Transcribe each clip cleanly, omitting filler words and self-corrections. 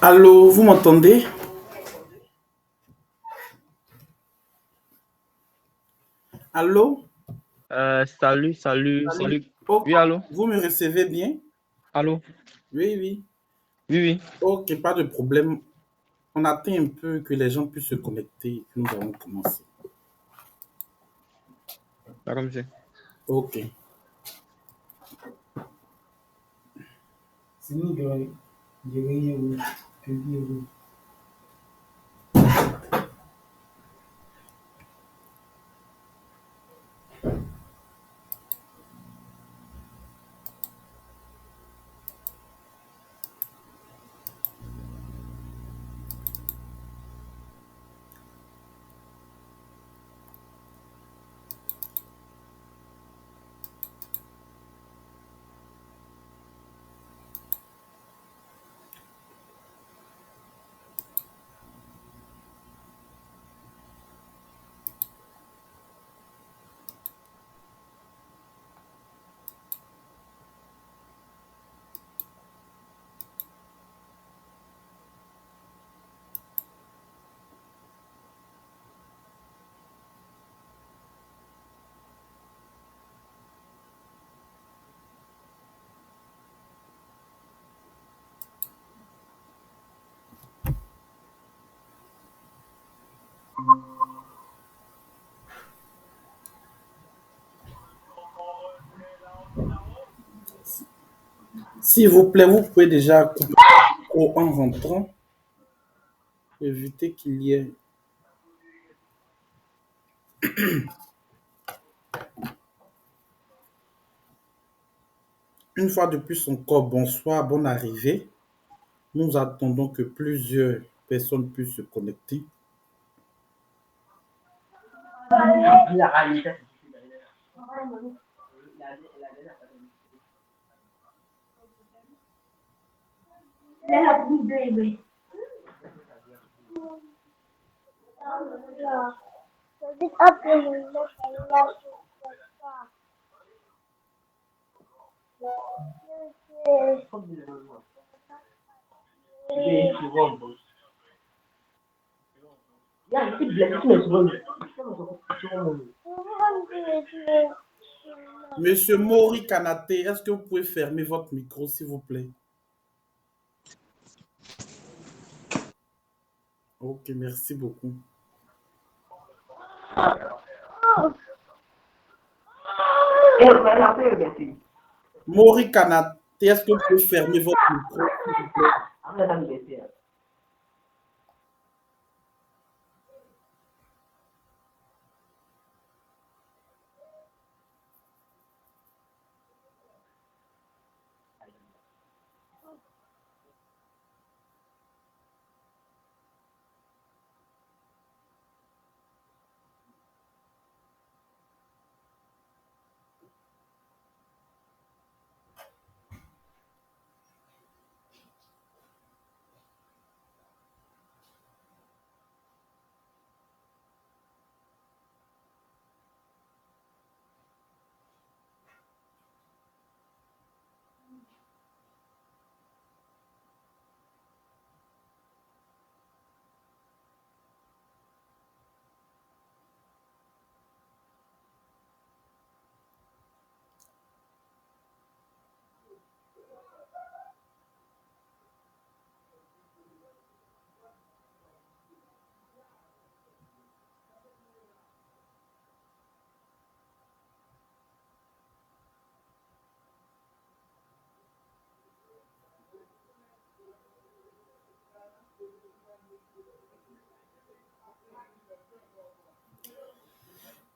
Allô, vous m'entendez? Allô? Salut, salut, Salut. salut. Ok, Oui, allô? vous me recevez bien? Allô? Oui, oui. Oui, oui. Ok, pas de problème. On attend un peu que les gens puissent se connecter et puis nous allons commencer. D'accord, monsieur. Ok. Sini dɔrɔn jɛgɛ ye o tobi ye o. S'il vous plaît, vous pouvez déjà couper le micro en rentrant, éviter qu'il y ait. Une fois de plus encore, bonsoir, bonne arrivée. Nous attendons que plusieurs personnes puissent se connecter. Monsieur Mori Kanate, est-ce que vous pouvez fermer votre micro, s'il vous plaît? Ok, merci beaucoup. Mori Kanate, est-ce que vous pouvez fermer votre micro, s'il vous plaît?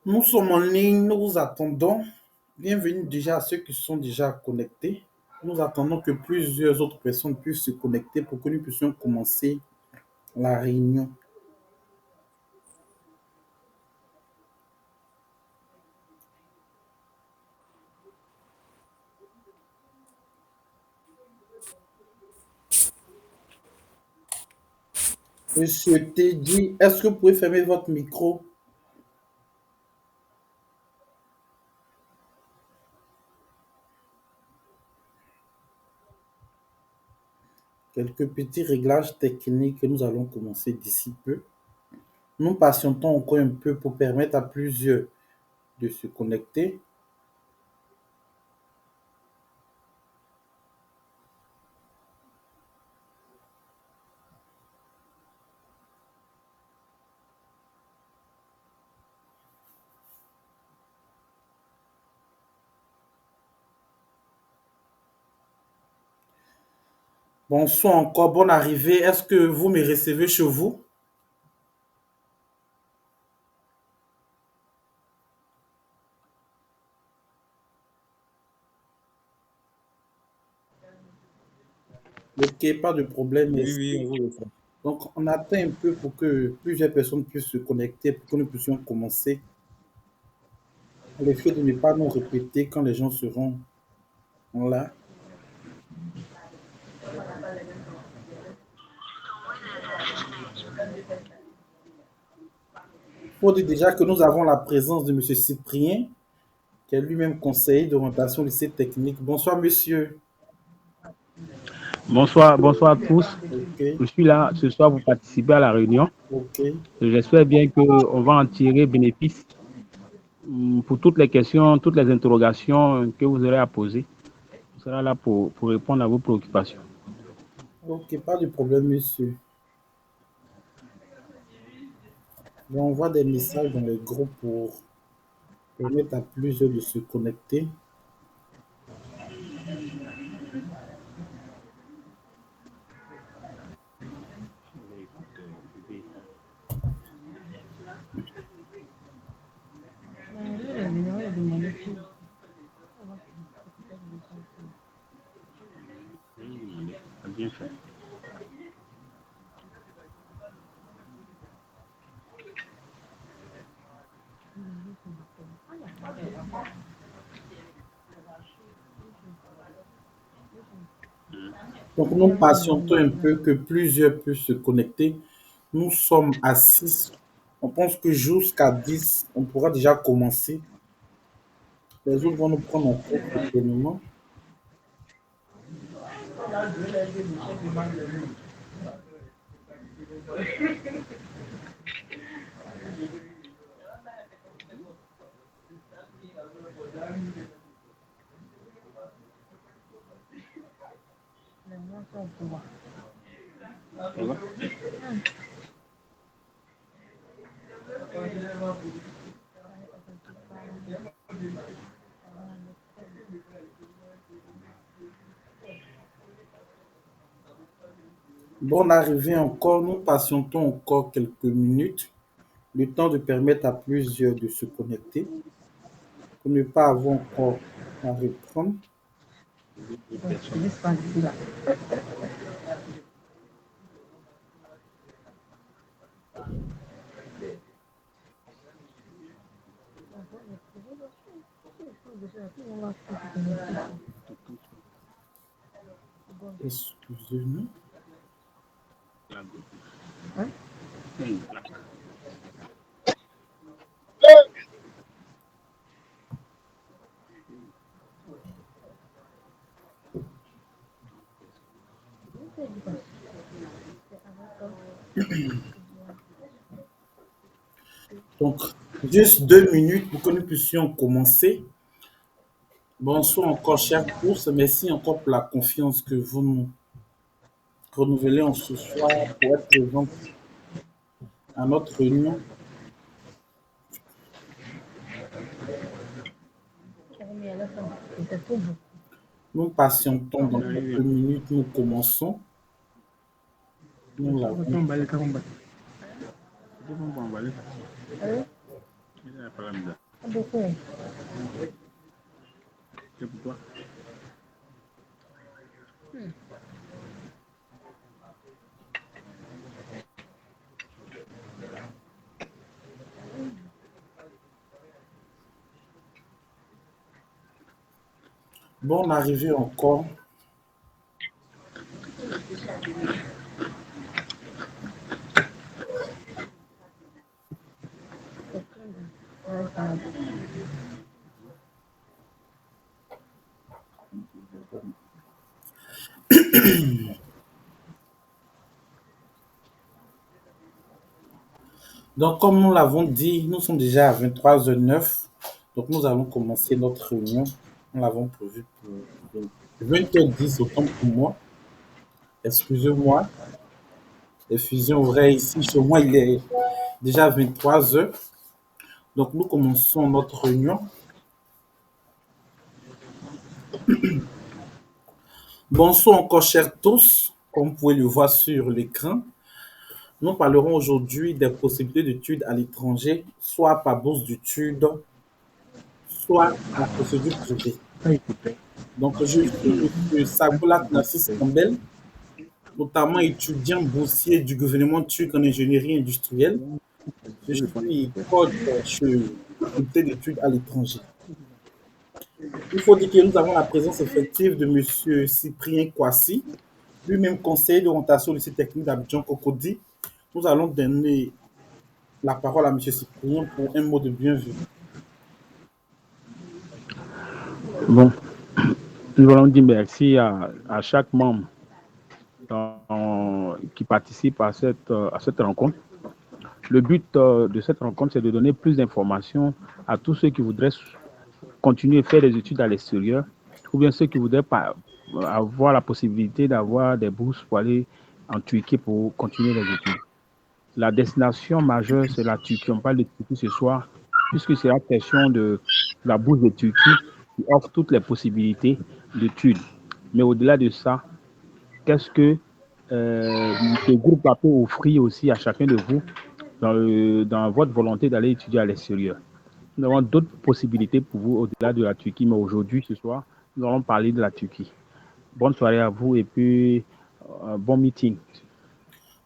Nous sommes en ligne, nous vous attendons. Bienvenue déjà à ceux qui sont déjà connectés. Nous attendons que plusieurs autres personnes puissent se connecter pour que nous puissions commencer la réunion. Monsieur Teddy, est-ce que vous pouvez fermer votre micro? quelques petits réglages techniques que nous allons commencer d'ici peu. Nous patientons encore un peu pour permettre à plusieurs de se connecter. Bonsoir encore, bonne arrivée. Est-ce que vous me recevez chez vous? Ok, pas de problème, Oui, oui, merci. on vous reçoit. Donc, on attend un peu pour que plusieurs personnes puissent se connecter, pour que nous puissions commencer. L'effet de ne pas nous répéter quand les gens seront là. Il faut dire déjà que nous avons la présence de M. Cyprien, qui est lui-même conseiller d'orientation au lycée technique. Bonsoir, monsieur. Bonsoir, bonsoir à tous. Ok, Je suis là ce soir pour participer à la réunion. ok, J'espère bien qu'on va en tirer bénéfice pour toutes les questions, toutes les interrogations que vous aurez à poser. On sera là pour répondre à vos préoccupations. ok, pas de problème, monsieur. J'envoie des messages dans les groupes pour permettre à plusieurs de se connecter. Bien fait. Donc, nous patientons un peu que plusieurs puissent se connecter. Nous sommes à 6. On pense que jusqu'à 10, on pourra déjà commencer. Les autres vont nous prendre en cours certainement. Ça va? Bonne arrivée encore. Nous patientons encore quelques minutes. Le temps de permettre à plusieurs de se connecter pour ne pas avoir encore à reprendre. Excusez-nous. Donc, juste 2 minutes pour que nous puissions commencer. Bonsoir encore, chers tous. Merci encore pour la confiance que vous nous renouvelez en ce soir pour être présents à notre réunion. Nous patientons dans quelques minutes, nous commençons. Nous l'avons. C'est pour toi. Bonne arrivée encore. Donc, comme nous l'avons dit, nous sommes déjà à 23h09. Donc, nous allons commencer notre réunion. Nous l'avons prévu pour 20h10, autant pour moi. Excusez-moi. Les fusions vraies ici, chez moi, il est déjà 23h. Donc, nous commençons notre réunion. Bonsoir encore, chers tous. Comme vous pouvez le voir sur l'écran, nous parlerons aujourd'hui des possibilités d'études à l'étranger, soit par bourse d'études, soit en procédure privée. Donc, je suis M. Sagolat Nassis Campbell, notamment étudiant boursier du gouvernement turc en ingénierie industrielle. Je suis coach chez la faculté d'études à l'étranger. Il faut dire que nous avons la présence effective de M. Cyprien Kouassi, lui-même conseiller d'orientation au lycée technique d'Abidjan Cocody. Nous allons donner la parole à M. Cyprien pour un mot de bienvenue. Bon, nous allons dire merci à chaque membre qui participe à cette rencontre. Le but de cette rencontre, c'est de donner plus d'informations à tous ceux qui voudraient continuer à faire des études à l'extérieur, ou bien ceux qui voudraient avoir la possibilité d'avoir des bourses pour aller en Turquie pour continuer les études. La destination majeure, c'est la Turquie. On parle de Turquie ce soir, puisque c'est la question de la bourse de Turquie qui offre toutes les possibilités d'études. Mais au-delà de ça, qu'est-ce que ce groupe peut offrir aussi à chacun de vous dans votre volonté d'aller étudier à l'extérieur? Nous avons d'autres possibilités pour vous au-delà de la Turquie, mais aujourd'hui, ce soir, nous allons parler de la Turquie. Bonne soirée à vous et puis bon meeting.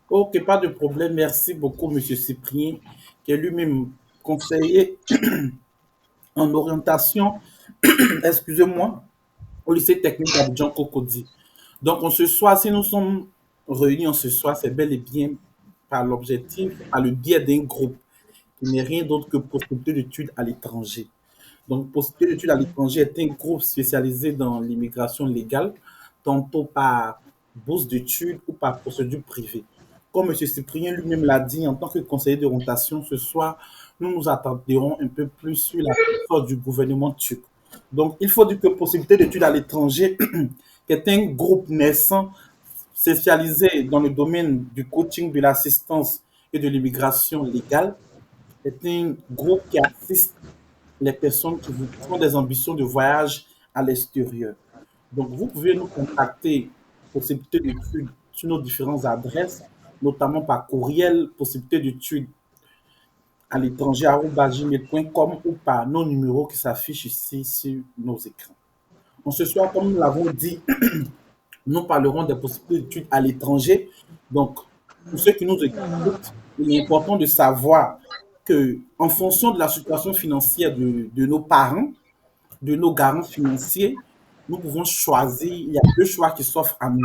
Ok, pas de problème. Merci beaucoup, M. Cyprien, qui est lui-même conseiller en orientation, excusez-moi, au lycée technique d'Abidjan Cocody. Donc, ce soir, si nous sommes réunis ce soir, c'est bel et bien par l'objectif, par le biais d'un groupe qui n'est rien d'autre que possibilité d'études à l'étranger. Donc, possibilité d'études à l'étranger est un groupe spécialisé dans l'immigration légale, tantôt par bourse d'études ou par procédure privée. Comme M. Cyprien lui-même l'a dit, en tant que conseiller d'orientation, ce soir, nous nous attarderons un peu plus sur la force du gouvernement turc. Donc, il faut dire que possibilité d'études à l'étranger, qui est un groupe naissant spécialisé dans le domaine du coaching, de l'assistance et de l'immigration légale, est un groupe qui assiste les personnes qui ont des ambitions de voyage à l'extérieur. Donc, vous pouvez nous contacter, possibilité d'études sur nos différentes adresses, notamment par courriel, possibilité d'études à l'étranger, @gmail.com ou par nos numéros qui s'affichent ici sur nos écrans. Donc, ce soir, comme nous l'avons dit, nous parlerons des possibilités d'études à l'étranger. Donc, pour ceux qui nous écoutent, il est important de savoir que, en fonction de la situation financière de nos parents, de nos garants financiers, nous pouvons choisir, il y a deux choix qui s'offrent à nous.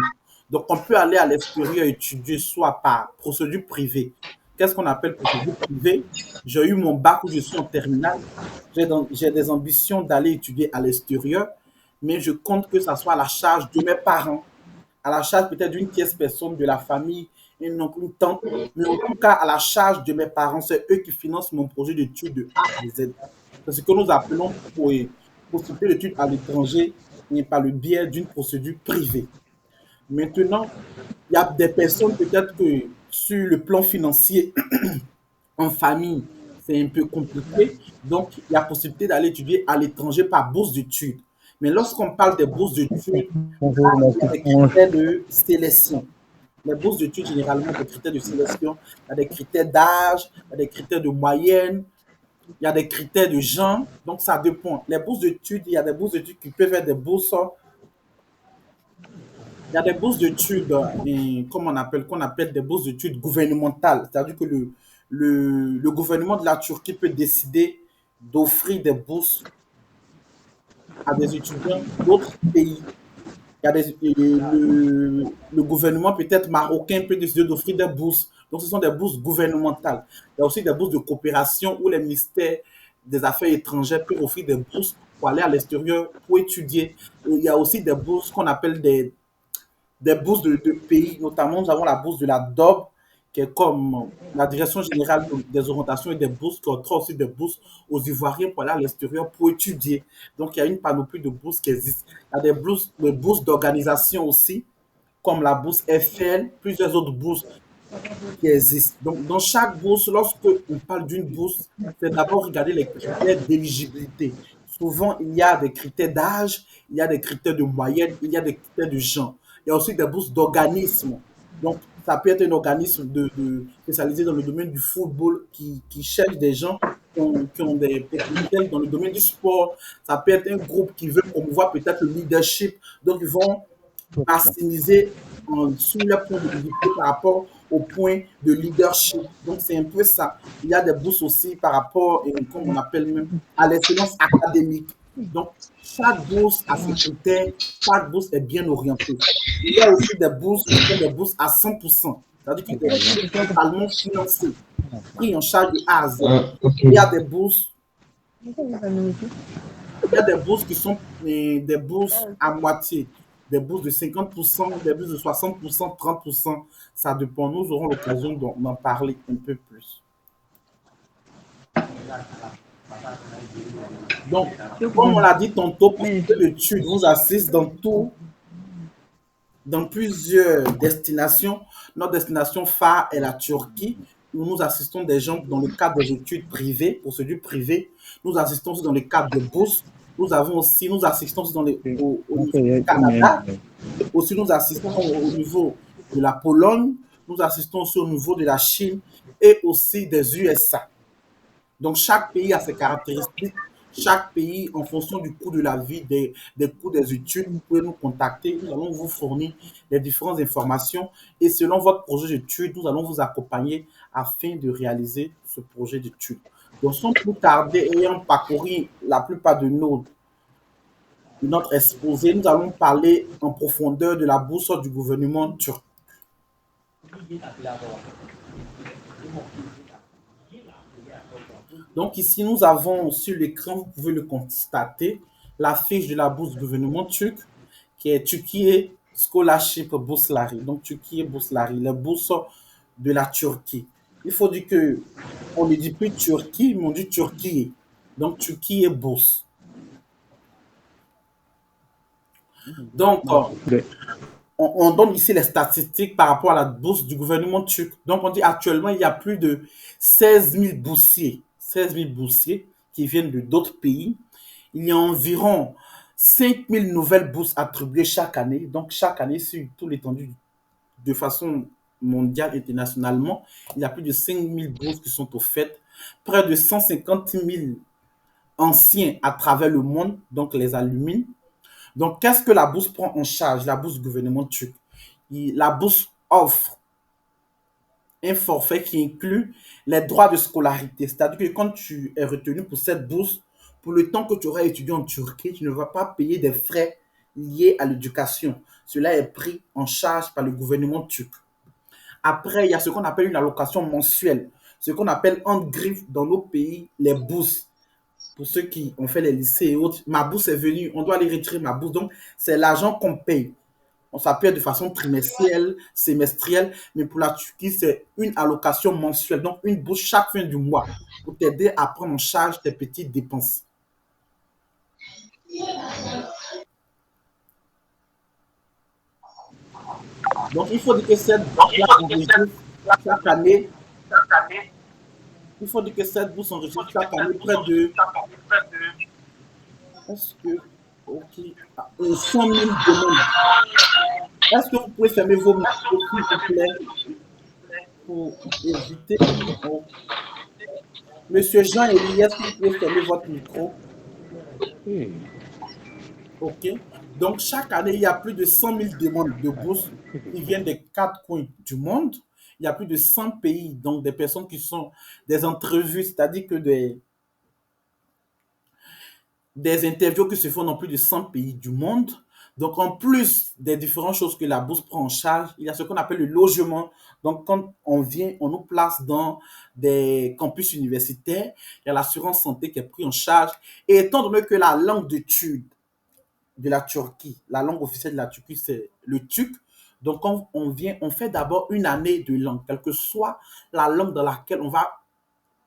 Donc, on peut aller à l'extérieur étudier soit par procédure privée. Qu'est-ce qu'on appelle procédure privée? J'ai eu mon bac où je suis en terminale. J'ai des ambitions d'aller étudier à l'extérieur, mais je compte que ça soit à la charge de mes parents, à la charge peut-être d'une tierce personne de la famille, un oncle, une tante, mais en tout cas à la charge de mes parents. C'est eux qui financent mon projet d'études de A à Z. C'est ce que nous appelons possibilité d'études à l'étranger, mais par le biais d'une procédure privée. Maintenant, il y a des personnes peut-être que sur le plan financier, en famille, c'est un peu compliqué. Donc, il y a possibilité d'aller étudier à l'étranger par bourse d'études. Mais lorsqu'on parle des bourses d'études, là, Bonjour, il y a des critères de sélection. Les bourses d'études, généralement, des critères de sélection, il y a des critères d'âge, il y a des critères de moyenne, il y a des critères de genre. Donc, ça dépend. Les bourses d'études, il y a des bourses d'études qui peuvent être des bourses. Il y a des bourses d'études, qu'on appelle des bourses d'études gouvernementales. C'est-à-dire que le gouvernement de la Turquie peut décider d'offrir des bourses à des étudiants d'autres pays. Il y a le gouvernement peut-être marocain peut décider d'offrir des bourses. Donc, ce sont des bourses gouvernementales. Il y a aussi des bourses de coopération où les ministères des Affaires étrangères peuvent offrir des bourses pour aller à l'extérieur pour étudier. Et il y a aussi des bourses qu'on appelle des bourses de pays. Notamment, nous avons la bourse de la DOB qui est comme la Direction générale des orientations et des bourses, qui octroie aussi des bourses aux Ivoiriens pour aller à l'extérieur pour étudier. Donc, il y a une panoplie de bourses qui existent. Il y a des bourses d'organisation aussi, comme la bourse Eiffel, plusieurs autres bourses qui existent. Donc, dans chaque bourse, lorsque on parle d'une bourse, c'est d'abord regarder les critères d'éligibilité. Souvent, il y a des critères d'âge, il y a des critères de moyenne, il y a des critères de genre. Il y a aussi des bourses d'organismes. Donc, ça peut être un organisme spécialisé dans le domaine du football qui cherche des gens qui ont des potentiels dans le domaine du sport. Ça peut être un groupe qui veut promouvoir peut-être le leadership. Donc, ils vont maximiser sur leur point de visibilité par rapport au point de leadership. Donc, c'est un peu ça. Il y a des bourses aussi par rapport, comme on appelle même, à l'excellence académique. Donc, chaque bourse a ses critères, chaque bourse est bien orientée. Il y a aussi des bourses qui sont des bourses à 100%, c'est-à-dire qui sont totalement financées, pris en charge de A à Z. Il y a des bourses il y a des bourses qui sont des bourses à moitié, des bourses de 50%, des bourses de 60%, 30%. Ça dépend. Nous aurons l'occasion d'en parler un peu plus. Donc, comme on l'a dit tantôt, pour ce l'étude vous assiste dans plusieurs destinations. Notre destination phare est la Turquie, où nous assistons des gens dans le cadre des études privées, procédures privées. Nous assistons aussi dans le cadre de bourses. Nous assistons aussi au niveau du Canada. Aussi, nous assistons au niveau de la Pologne. Nous assistons aussi au niveau de la Chine et aussi des USA. Donc, chaque pays a ses caractéristiques. Chaque pays, en fonction du coût de la vie, des coûts des études, vous pouvez nous contacter. Nous allons vous fournir les différentes informations. Et selon votre projet d'études, nous allons vous accompagner afin de réaliser ce projet d'études. Donc, sans plus tarder, ayant parcouru la plupart de notre exposé, nous allons parler en profondeur de la bourse du gouvernement turc. Donc ici, nous avons sur l'écran, vous pouvez le constater, la fiche de la bourse du gouvernement turc, qui est Turkey Scholarship Bursary. Donc Turkey Bursary, la bourse de la Turquie. Il faut dire que on ne dit plus Turquie, mais on dit Turquie. Donc Turquie est bourse. Donc, on donne ici les statistiques par rapport à la bourse du gouvernement turc. Donc, on dit actuellement, il y a plus de 16 000 boursiers, 16 000 boursiers qui viennent de d'autres pays. Il y a environ 5 000 nouvelles bourses attribuées chaque année. Donc, chaque année, sur tout l'étendue, de façon mondiale, internationalement, il y a plus de 5 000 bourses qui sont offertes. Près de 150 000 anciens à travers le monde, donc les alumines. Donc, qu'est-ce que la bourse prend en charge, la bourse du gouvernement turc? La bourse offre un forfait qui inclut les droits de scolarité. C'est-à-dire que quand tu es retenu pour cette bourse, pour le temps que tu auras étudié en Turquie, tu ne vas pas payer des frais liés à l'éducation. Cela est pris en charge par le gouvernement turc. Après, il y a ce qu'on appelle une allocation mensuelle, ce qu'on appelle en griffe dans nos pays les bourses. Pour ceux qui ont fait les lycées et autres, ma bourse est venue, on doit aller retirer ma bourse. Donc, c'est l'argent qu'on paye. Ça peut être de façon trimestrielle, semestrielle, mais pour la Turquie, c'est une allocation mensuelle. Donc, une bourse chaque fin du mois pour t'aider à prendre en charge tes petites dépenses. Donc, il faut dire que cette bourse-là enregistre chaque année. Il faut dire que cette bourse enregistre chaque année près de. Est-ce que. Ok. 100 000 demandes. Est-ce que vous pouvez fermer vos micros, s'il vous plaît, pour éviter. Oh. Monsieur Jean-Élie, est-ce que vous pouvez fermer votre micro? Ok. Donc, chaque année, il y a plus de 100 000 demandes de bourse qui viennent des quatre coins du monde. Il y a plus de 100 pays, donc des personnes qui sont des entrevues, c'est-à-dire que des interviews qui se font dans plus de 100 pays du monde. Donc, en plus des différentes choses que la bourse prend en charge, il y a ce qu'on appelle le logement. Donc, quand on vient, on nous place dans des campus universitaires, il y a l'assurance santé qui est prise en charge. Et étant donné que la langue d'étude de la Turquie, la langue officielle de la Turquie, c'est le turc, Donc, quand on vient, on fait d'abord une année de langue, quelle que soit la langue dans laquelle on va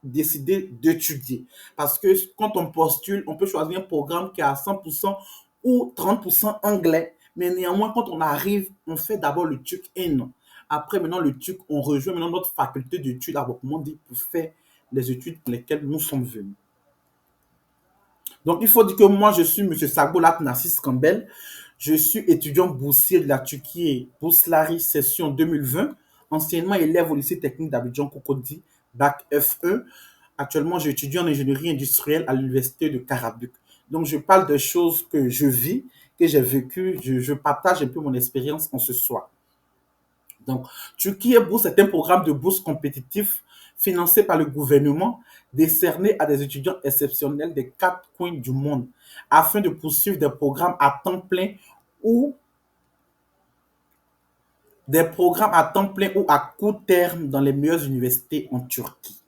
décider d'étudier. Parce que quand on postule, on peut choisir un programme qui est à 100% ou 30% anglais. Mais néanmoins, quand on arrive, on fait d'abord le TUC 1 an. Après, maintenant, le TUC, on rejoint maintenant notre faculté d'études à proprement dit pour faire les études pour lesquelles nous sommes venus. Donc, il faut dire que moi, je suis M. Sagbolat Narcisse Campbell. Je suis étudiant boursier de la Turquie, Bourslari session 2020, anciennement élève au lycée technique d'Abidjan Cocody, bac FE. Actuellement, j'étudie en ingénierie industrielle à l'université de Karabük. Donc, je parle de choses que je vis, que j'ai vécues. Je partage un peu mon expérience en ce soir. Donc, Turquie Bourse est un programme de bourse compétitif financé par le gouvernement, décerné à des étudiants exceptionnels des 4 coins du monde, afin de poursuivre des programmes à temps plein ou à court terme dans les meilleures universités en Turquie.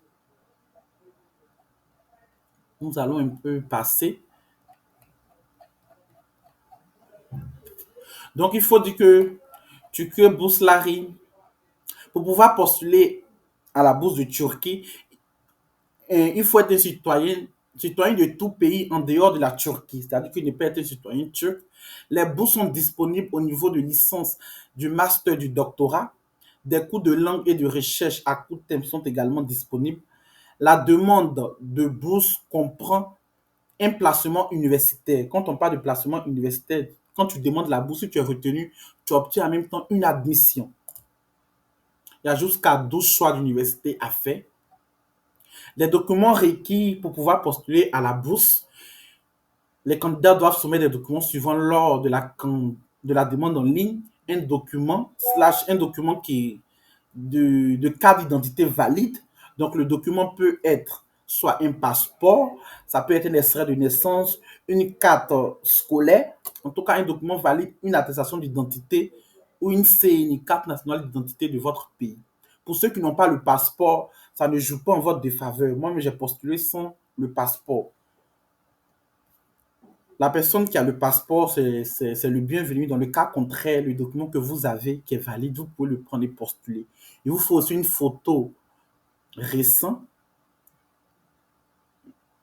Nous allons un peu passer. Donc, il faut dire que Turquie Bourslari, pour pouvoir postuler à la bourse de Turquie, il faut être un citoyen de tout pays en dehors de la Turquie, c'est-à-dire qu'il ne peut être un citoyen turc. Les bourses sont disponibles au niveau de licence, du master, du doctorat. Des cours de langue et de recherche à court terme sont également disponibles. La demande de bourse comprend un placement universitaire. Quand on parle de placement universitaire, quand tu demandes la bourse, si tu es retenu, tu obtiens en même temps une admission. Il y a jusqu'à 12 choix d'université à faire. Les documents requis pour pouvoir postuler à la bourse, les candidats doivent soumettre des documents suivants lors de la demande en ligne. Un document qui de carte d'identité valide. Donc, le document peut être soit un passeport, ça peut être un extrait de naissance, une carte scolaire, en tout cas un document valide, une attestation d'identité ou une CNI, carte nationale d'identité de votre pays. Pour ceux qui n'ont pas le passeport, ça ne joue pas en votre défaveur. Moi, j'ai postulé sans le passeport. La personne qui a le passeport, c'est le bienvenu. Dans le cas contraire, le document que vous avez qui est valide, vous pouvez le prendre et postuler. Il vous faut aussi une photo récente.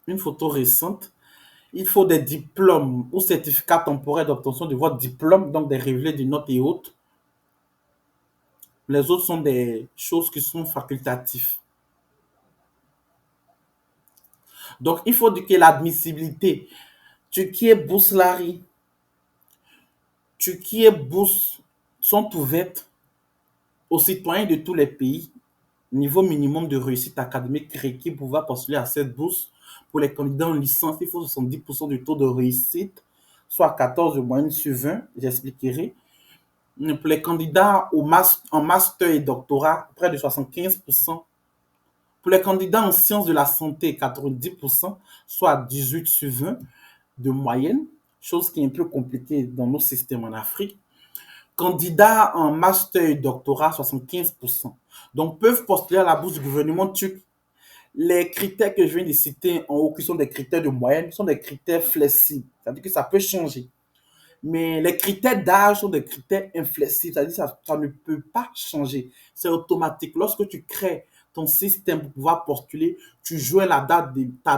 Il faut des diplômes ou certificats temporaires d'obtention de votre diplôme, donc des relevés de notes et autres. Les autres sont des choses qui sont facultatives. Donc, il faut dire que l'admissibilité, Turquie Bourslari, Turquie Bourse sont ouvertes aux citoyens de tous les pays. Niveau minimum de réussite académique requis pour pouvoir postuler à cette bourse. Pour les candidats en licence, il faut 70% du taux de réussite, soit 14 de moyenne sur 20, j'expliquerai. Pour les candidats en master et doctorat, près de 75%. Pour les candidats en sciences de la santé, 90%, soit 18 sur 20 de moyenne, chose qui est un peu compliquée dans nos systèmes en Afrique. Candidats en master et doctorat, 75%. Donc, peuvent postuler à la bourse du gouvernement turc. Les critères que je viens de citer en haut, qui sont des critères de moyenne, sont des critères flexibles. C'est-à-dire que ça peut changer. Mais les critères d'âge sont des critères inflexibles. C'est-à-dire que ça ne peut pas changer. C'est automatique. Lorsque tu crées ton système pour pouvoir postuler, tu joins ta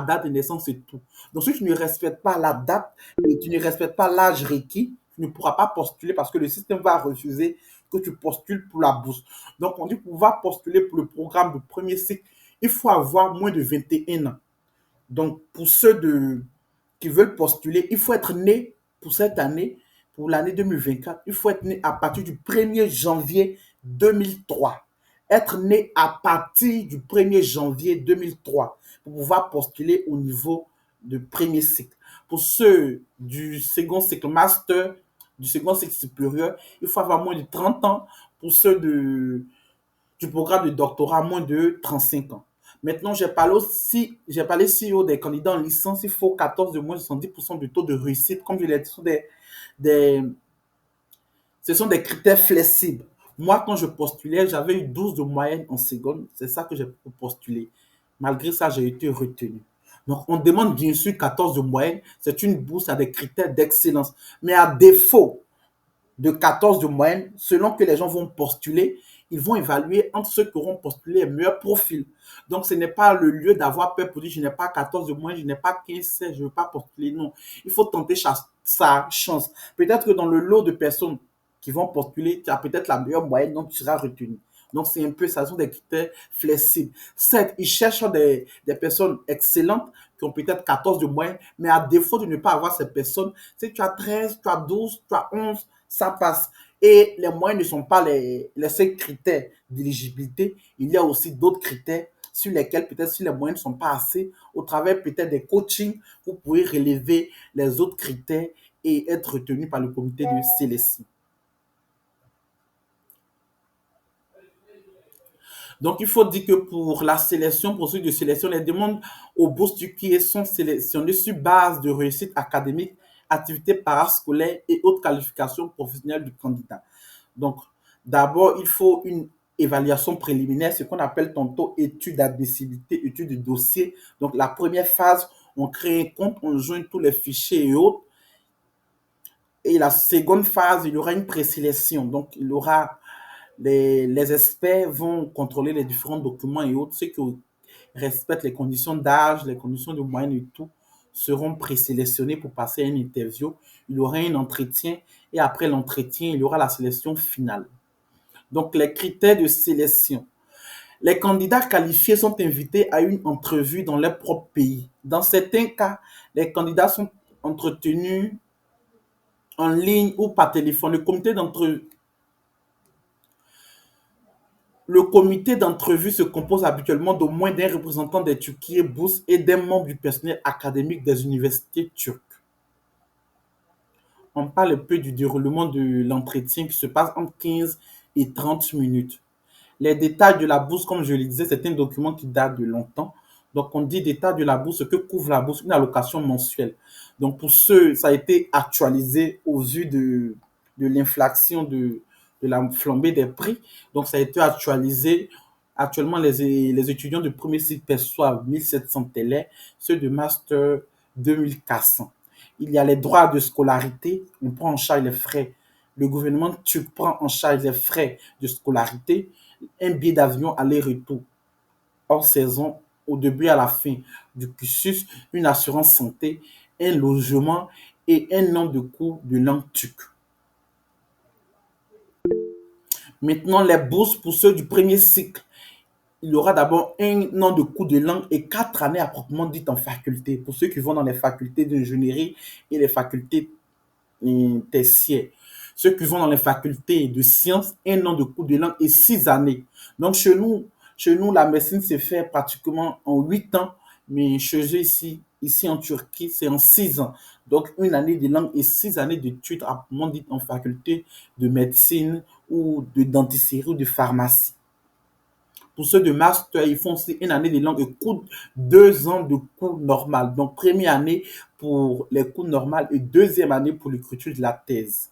date de naissance et tout. Donc, si tu ne respectes pas la date et tu ne respectes pas l'âge requis, tu ne pourras pas postuler parce que le système va refuser que tu postules pour la bourse. Donc, on dit pouvoir postuler pour le programme de premier cycle, il faut avoir moins de 21 ans. Donc, pour ceux qui veulent postuler, il faut être né pour cette année, pour l'année 2024, il faut être né à partir du 1er janvier 2003. Être né à partir du 1er janvier 2003 pour pouvoir postuler au niveau de premier cycle. Pour ceux du second cycle master, du second cycle supérieur, il faut avoir moins de 30 ans. Pour ceux du programme de doctorat, moins de 35 ans. Maintenant, j'ai parlé aussi des candidats en licence, il faut 14 de moins de 70% du taux de réussite. Comme je l'ai dit, ce sont des critères flexibles. Moi, quand je postulais, j'avais eu 12 de moyenne en seconde. C'est ça que j'ai postulé. Malgré ça, j'ai été retenu. Donc, on demande bien sûr 14 de moyenne. C'est une bourse à des critères d'excellence. Mais à défaut de 14 de moyenne, selon que les gens vont postuler, ils vont évaluer entre ceux qui auront postulé les meilleurs profils. Donc, ce n'est pas le lieu d'avoir peur pour dire je n'ai pas 14 de moyenne, je n'ai pas 15, 16, je ne veux pas postuler. Non, il faut tenter sa chance. Peut-être que dans le lot de personnes qui vont postuler, tu as peut-être la meilleure moyenne, donc tu seras retenu. Donc, c'est un peu, ça sont des critères flexibles. Certes, ils cherchent des personnes excellentes qui ont peut-être 14 de moyenne, mais à défaut de ne pas avoir ces personnes, si tu as 13, tu as 12, tu as 11, ça passe. Et les moyens ne sont pas les seuls critères d'éligibilité. Il y a aussi d'autres critères sur lesquels peut-être si les moyens ne sont pas assez, au travers peut-être des coachings, vous pouvez relever les autres critères et être retenu par le comité de sélection. Donc, il faut dire que pour la sélection, pour ceux de sélection, les demandes aux bourses Turquie sont sélectionnées sur base de réussite académique, activités parascolaires et autres qualifications professionnelles du candidat. Donc, d'abord, il faut une évaluation préliminaire, ce qu'on appelle tantôt étude d'admissibilité, étude de dossier. Donc, la première phase, on crée un compte, on joint tous les fichiers et autres. Et la seconde phase, il y aura une présélection. Donc, il y aura les experts vont contrôler les différents documents et autres. Ceux qui respectent les conditions d'âge, les conditions de moyenne et tout, seront présélectionnés pour passer à une interview. Il y aura un entretien et après l'entretien, il y aura la sélection finale. Donc, les critères de sélection. Les candidats qualifiés sont invités à une entrevue dans leur propre pays. Dans certains cas, les candidats sont entretenus en ligne ou par téléphone. Le comité d'entrevue se compose habituellement d'au moins d'un représentant des Turquie Bourse et d'un membre du personnel académique des universités turques. On parle un peu du déroulement de l'entretien qui se passe entre 15 et 30 minutes. Les détails de la bourse, comme je le disais, c'est un document qui date de longtemps. Donc, on dit détails de la bourse, ce que couvre la bourse, une allocation mensuelle. Donc, pour ceux, ça a été actualisé au vu de l'inflation, de la flambée des prix. Donc, ça a été actualisé. Actuellement, les étudiants de premier cycle perçoivent 1700 TL, ceux de master 2400. Il y a les droits de scolarité, on prend en charge les frais. Le gouvernement turc prend en charge les frais de scolarité, un billet d'avion aller-retour hors saison au début et à la fin du cursus, une assurance santé, un logement et un an de cours de langue turque. Maintenant, les bourses pour ceux du premier cycle. Il y aura d'abord un an de cours de langue et 4 années à proprement dites en faculté, pour ceux qui vont dans les facultés d'ingénierie et les facultés tertiaires. Ceux qui vont dans les facultés de sciences, un an de cours de langue et 6 années. Donc, chez nous, la médecine se fait pratiquement en 8 ans, mais chez eux ici en Turquie, c'est en 6 ans. Donc, une année de langue et 6 années d'études, à proprement dites, en faculté de médecine ou de dentisterie ou de pharmacie. Pour ceux de master, ils font aussi une année de langue et 2 ans de cours normal. Donc, première année pour les cours normaux et deuxième année pour l'écriture de la thèse.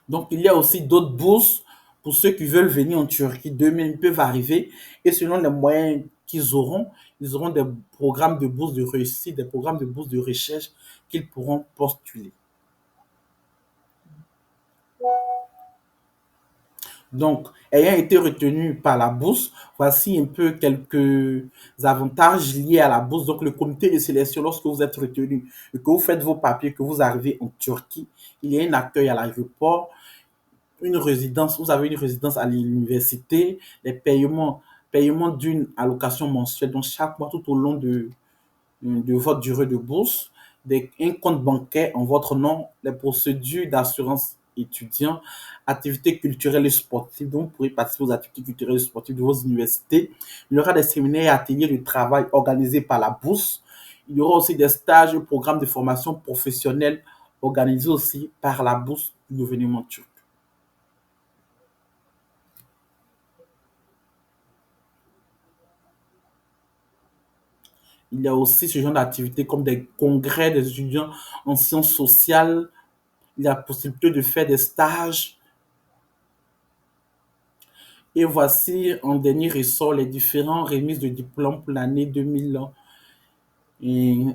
Donc, il y a aussi d'autres bourses pour ceux qui veulent venir en Turquie. Demain, ils peuvent arriver et selon les moyens qu'ils auront, ils auront des programmes de bourse de réussite, des programmes de bourse de recherche qu'ils pourront postuler. Donc, ayant été retenu par la bourse, voici un peu quelques avantages liés à la bourse. Donc, le comité de sélection, lorsque vous êtes retenu et que vous faites vos papiers, que vous arrivez en Turquie, il y a un accueil à l'aéroport, une résidence, vous avez une résidence à l'université, les paiement d'une allocation mensuelle, donc chaque mois tout au long de votre durée de bourse, un compte bancaire en votre nom, les procédures d'assurance étudiant, activités culturelles et sportives, donc vous pourrez participer aux activités culturelles et sportives de vos universités. Il y aura des séminaires et ateliers de travail organisés par la bourse. Il y aura aussi des stages et programmes de formation professionnelle organisés aussi par la bourse du gouvernement turc. Il y a aussi ce genre d'activités comme des congrès des étudiants en sciences sociales. Il y a la possibilité de faire des stages. Et voici en dernier ressort les différents remises de diplômes pour l'année 2000 et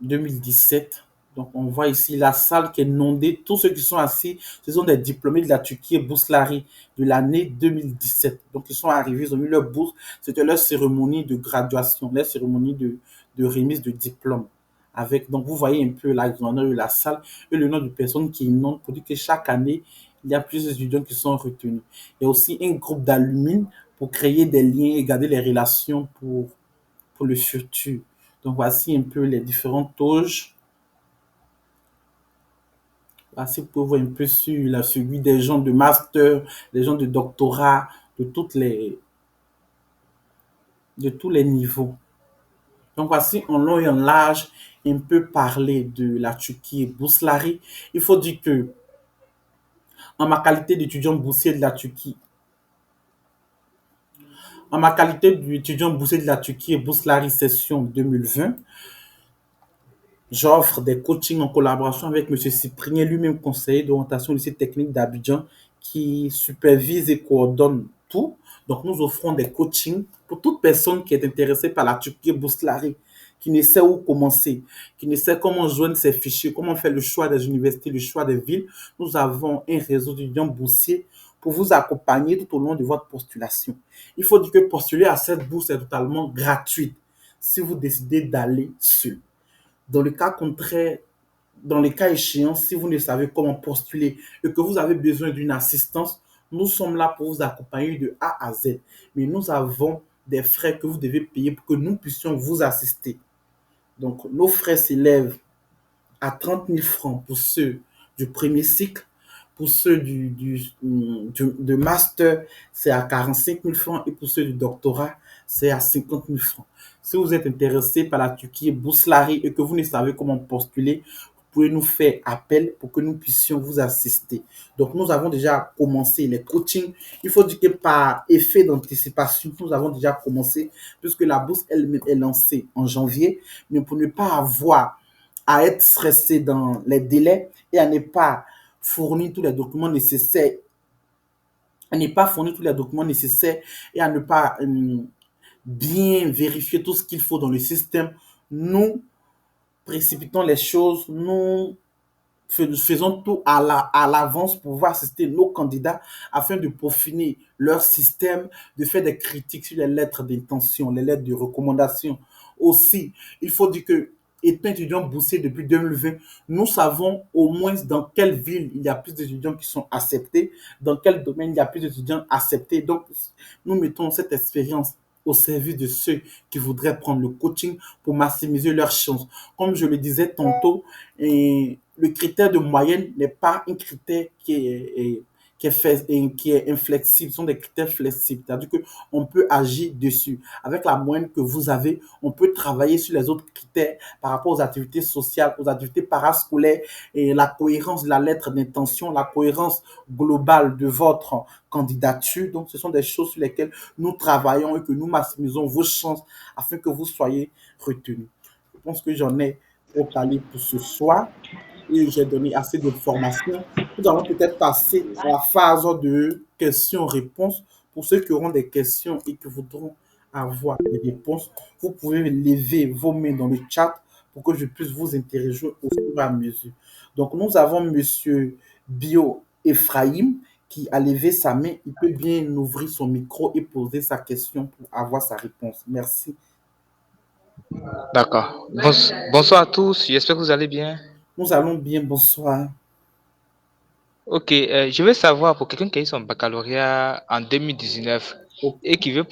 2017. Donc, on voit ici la salle qui est inondée. Tous ceux qui sont assis, ce sont des diplômés de la Turquie et Bourslari de l'année 2017. Donc, ils sont arrivés, ils ont eu leur bourse. C'était leur cérémonie de graduation, leur cérémonie de remise de diplôme. Avec, donc, vous voyez un peu la grandeur de la salle et le nombre de personnes qui inondent pour dire que chaque année, il y a plusieurs étudiants qui sont retenus. Il y a aussi un groupe d'alumni pour créer des liens et garder les relations pour le futur. Donc, voici un peu les différentes tauges. Voici, vous pouvez voir un peu sur la suivi des gens de master, des gens de doctorat, de, de tous les niveaux. Donc, voici en long et en large un peu parler de la Turquie et Bourslari. Il faut dire que, en ma qualité d'étudiant boursier de la Turquie, en ma qualité d'étudiant boursier de la Turquie et Bourslari session 2020, j'offre des coachings en collaboration avec M. Cyprien, lui-même conseiller d'orientation au lycée technique d'Abidjan, qui supervise et coordonne tout. Donc, nous offrons des coachings pour toute personne qui est intéressée par la Turquie Bourslari, qui ne sait où commencer, qui ne sait comment joindre ses fichiers, comment faire le choix des universités, le choix des villes. Nous avons un réseau d'étudiants boursiers pour vous accompagner tout au long de votre postulation. Il faut dire que postuler à cette bourse est totalement gratuite si vous décidez d'aller seul. Dans le cas contraire, dans les cas échéants, si vous ne savez comment postuler et que vous avez besoin d'une assistance, nous sommes là pour vous accompagner de A à Z. Mais nous avons des frais que vous devez payer pour que nous puissions vous assister. Donc, nos frais s'élèvent à 30 000 francs pour ceux du premier cycle. Pour ceux de master, c'est à 45 000 francs. Et pour ceux du doctorat, c'est à 50 000 francs. Si vous êtes intéressé par la Turquie et Bourslari et que vous ne savez comment postuler, vous pouvez nous faire appel pour que nous puissions vous assister. Donc, nous avons déjà commencé les coachings. Il faut dire que par effet d'anticipation, nous avons déjà commencé puisque la bourse elle-même est lancée en janvier. Mais pour ne pas avoir à être stressé dans les délais et à ne pas fournir tous les documents nécessaires, à ne pas fournir tous les documents nécessaires et à ne pas bien vérifier tout ce qu'il faut dans le système, nous précipitons les choses, nous faisons tout à l'avance pour pouvoir assister nos candidats afin de peaufiner leur système, de faire des critiques sur les lettres d'intention, les lettres de recommandation. Aussi, il faut dire que, étant étudiant boursier depuis 2020, nous savons au moins dans quelle ville il y a plus d'étudiants qui sont acceptés, dans quel domaine il y a plus d'étudiants acceptés. Donc, nous mettons cette expérience au service de ceux qui voudraient prendre le coaching pour maximiser leurs chances. Comme je le disais tantôt, le critère de moyenne n'est pas un critère qui est inflexible, ce sont des critères flexibles. C'est-à-dire qu'on peut agir dessus. Avec la moyenne que vous avez, on peut travailler sur les autres critères par rapport aux activités sociales, aux activités parascolaires et la cohérence de la lettre d'intention, la cohérence globale de votre candidature. Donc, ce sont des choses sur lesquelles nous travaillons et que nous maximisons vos chances afin que vous soyez retenus. Je pense que j'en ai parlé pour ce soir et j'ai donné assez d'informations. Nous allons peut-être passer à la phase de questions-réponses. Pour ceux qui auront des questions et qui voudront avoir des réponses, vous pouvez lever vos mains dans le chat pour que je puisse vous interroger au fur et à mesure. Donc, nous avons Monsieur Bio Ephraim qui a levé sa main. Il peut bien ouvrir son micro et poser sa question pour avoir sa réponse. Merci. D'accord. Bonsoir à tous, j'espère que vous allez bien. Nous allons bien. Bonsoir. Ok, je veux savoir pour quelqu'un qui a eu son baccalauréat en 2019 Ok. et qui veut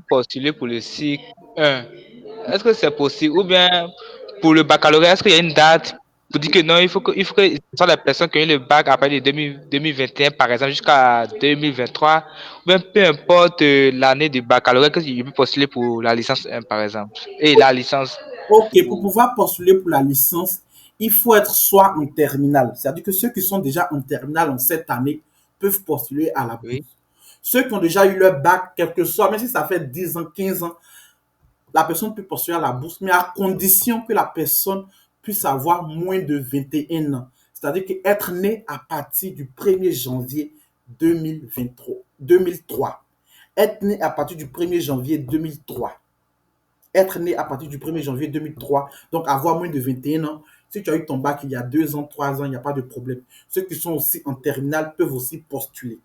postuler pour le cycle 1, est-ce que c'est possible? Ou bien pour le baccalauréat, est-ce qu'il y a une date pour dire que non, il faut que ce soit la personne qui a eu le bac à partir de 2021, par exemple, jusqu'à 2023, ou bien peu importe l'année du baccalauréat, que je peux postuler pour la licence 1, par exemple, et la licence Ok, pour pour... pouvoir postuler pour la licence, il faut être soit en terminale. C'est-à-dire que ceux qui sont déjà en terminale en cette année peuvent postuler à la Oui, bourse. Ceux qui ont déjà eu leur bac, quel que soit, même si ça fait 10 ans, 15 ans, la personne peut postuler à la bourse, mais à condition que la personne puisse avoir moins de 21 ans. C'est-à-dire qu'être né à partir du 1er janvier 2023, 2003. Être né à partir du 1er janvier 2003. Être né à partir du 1er janvier 2003, donc avoir moins de 21 ans. Si tu as eu ton bac il y a 2 ans, 3 ans, il n'y a pas de problème. Ceux qui sont aussi en terminale peuvent aussi postuler.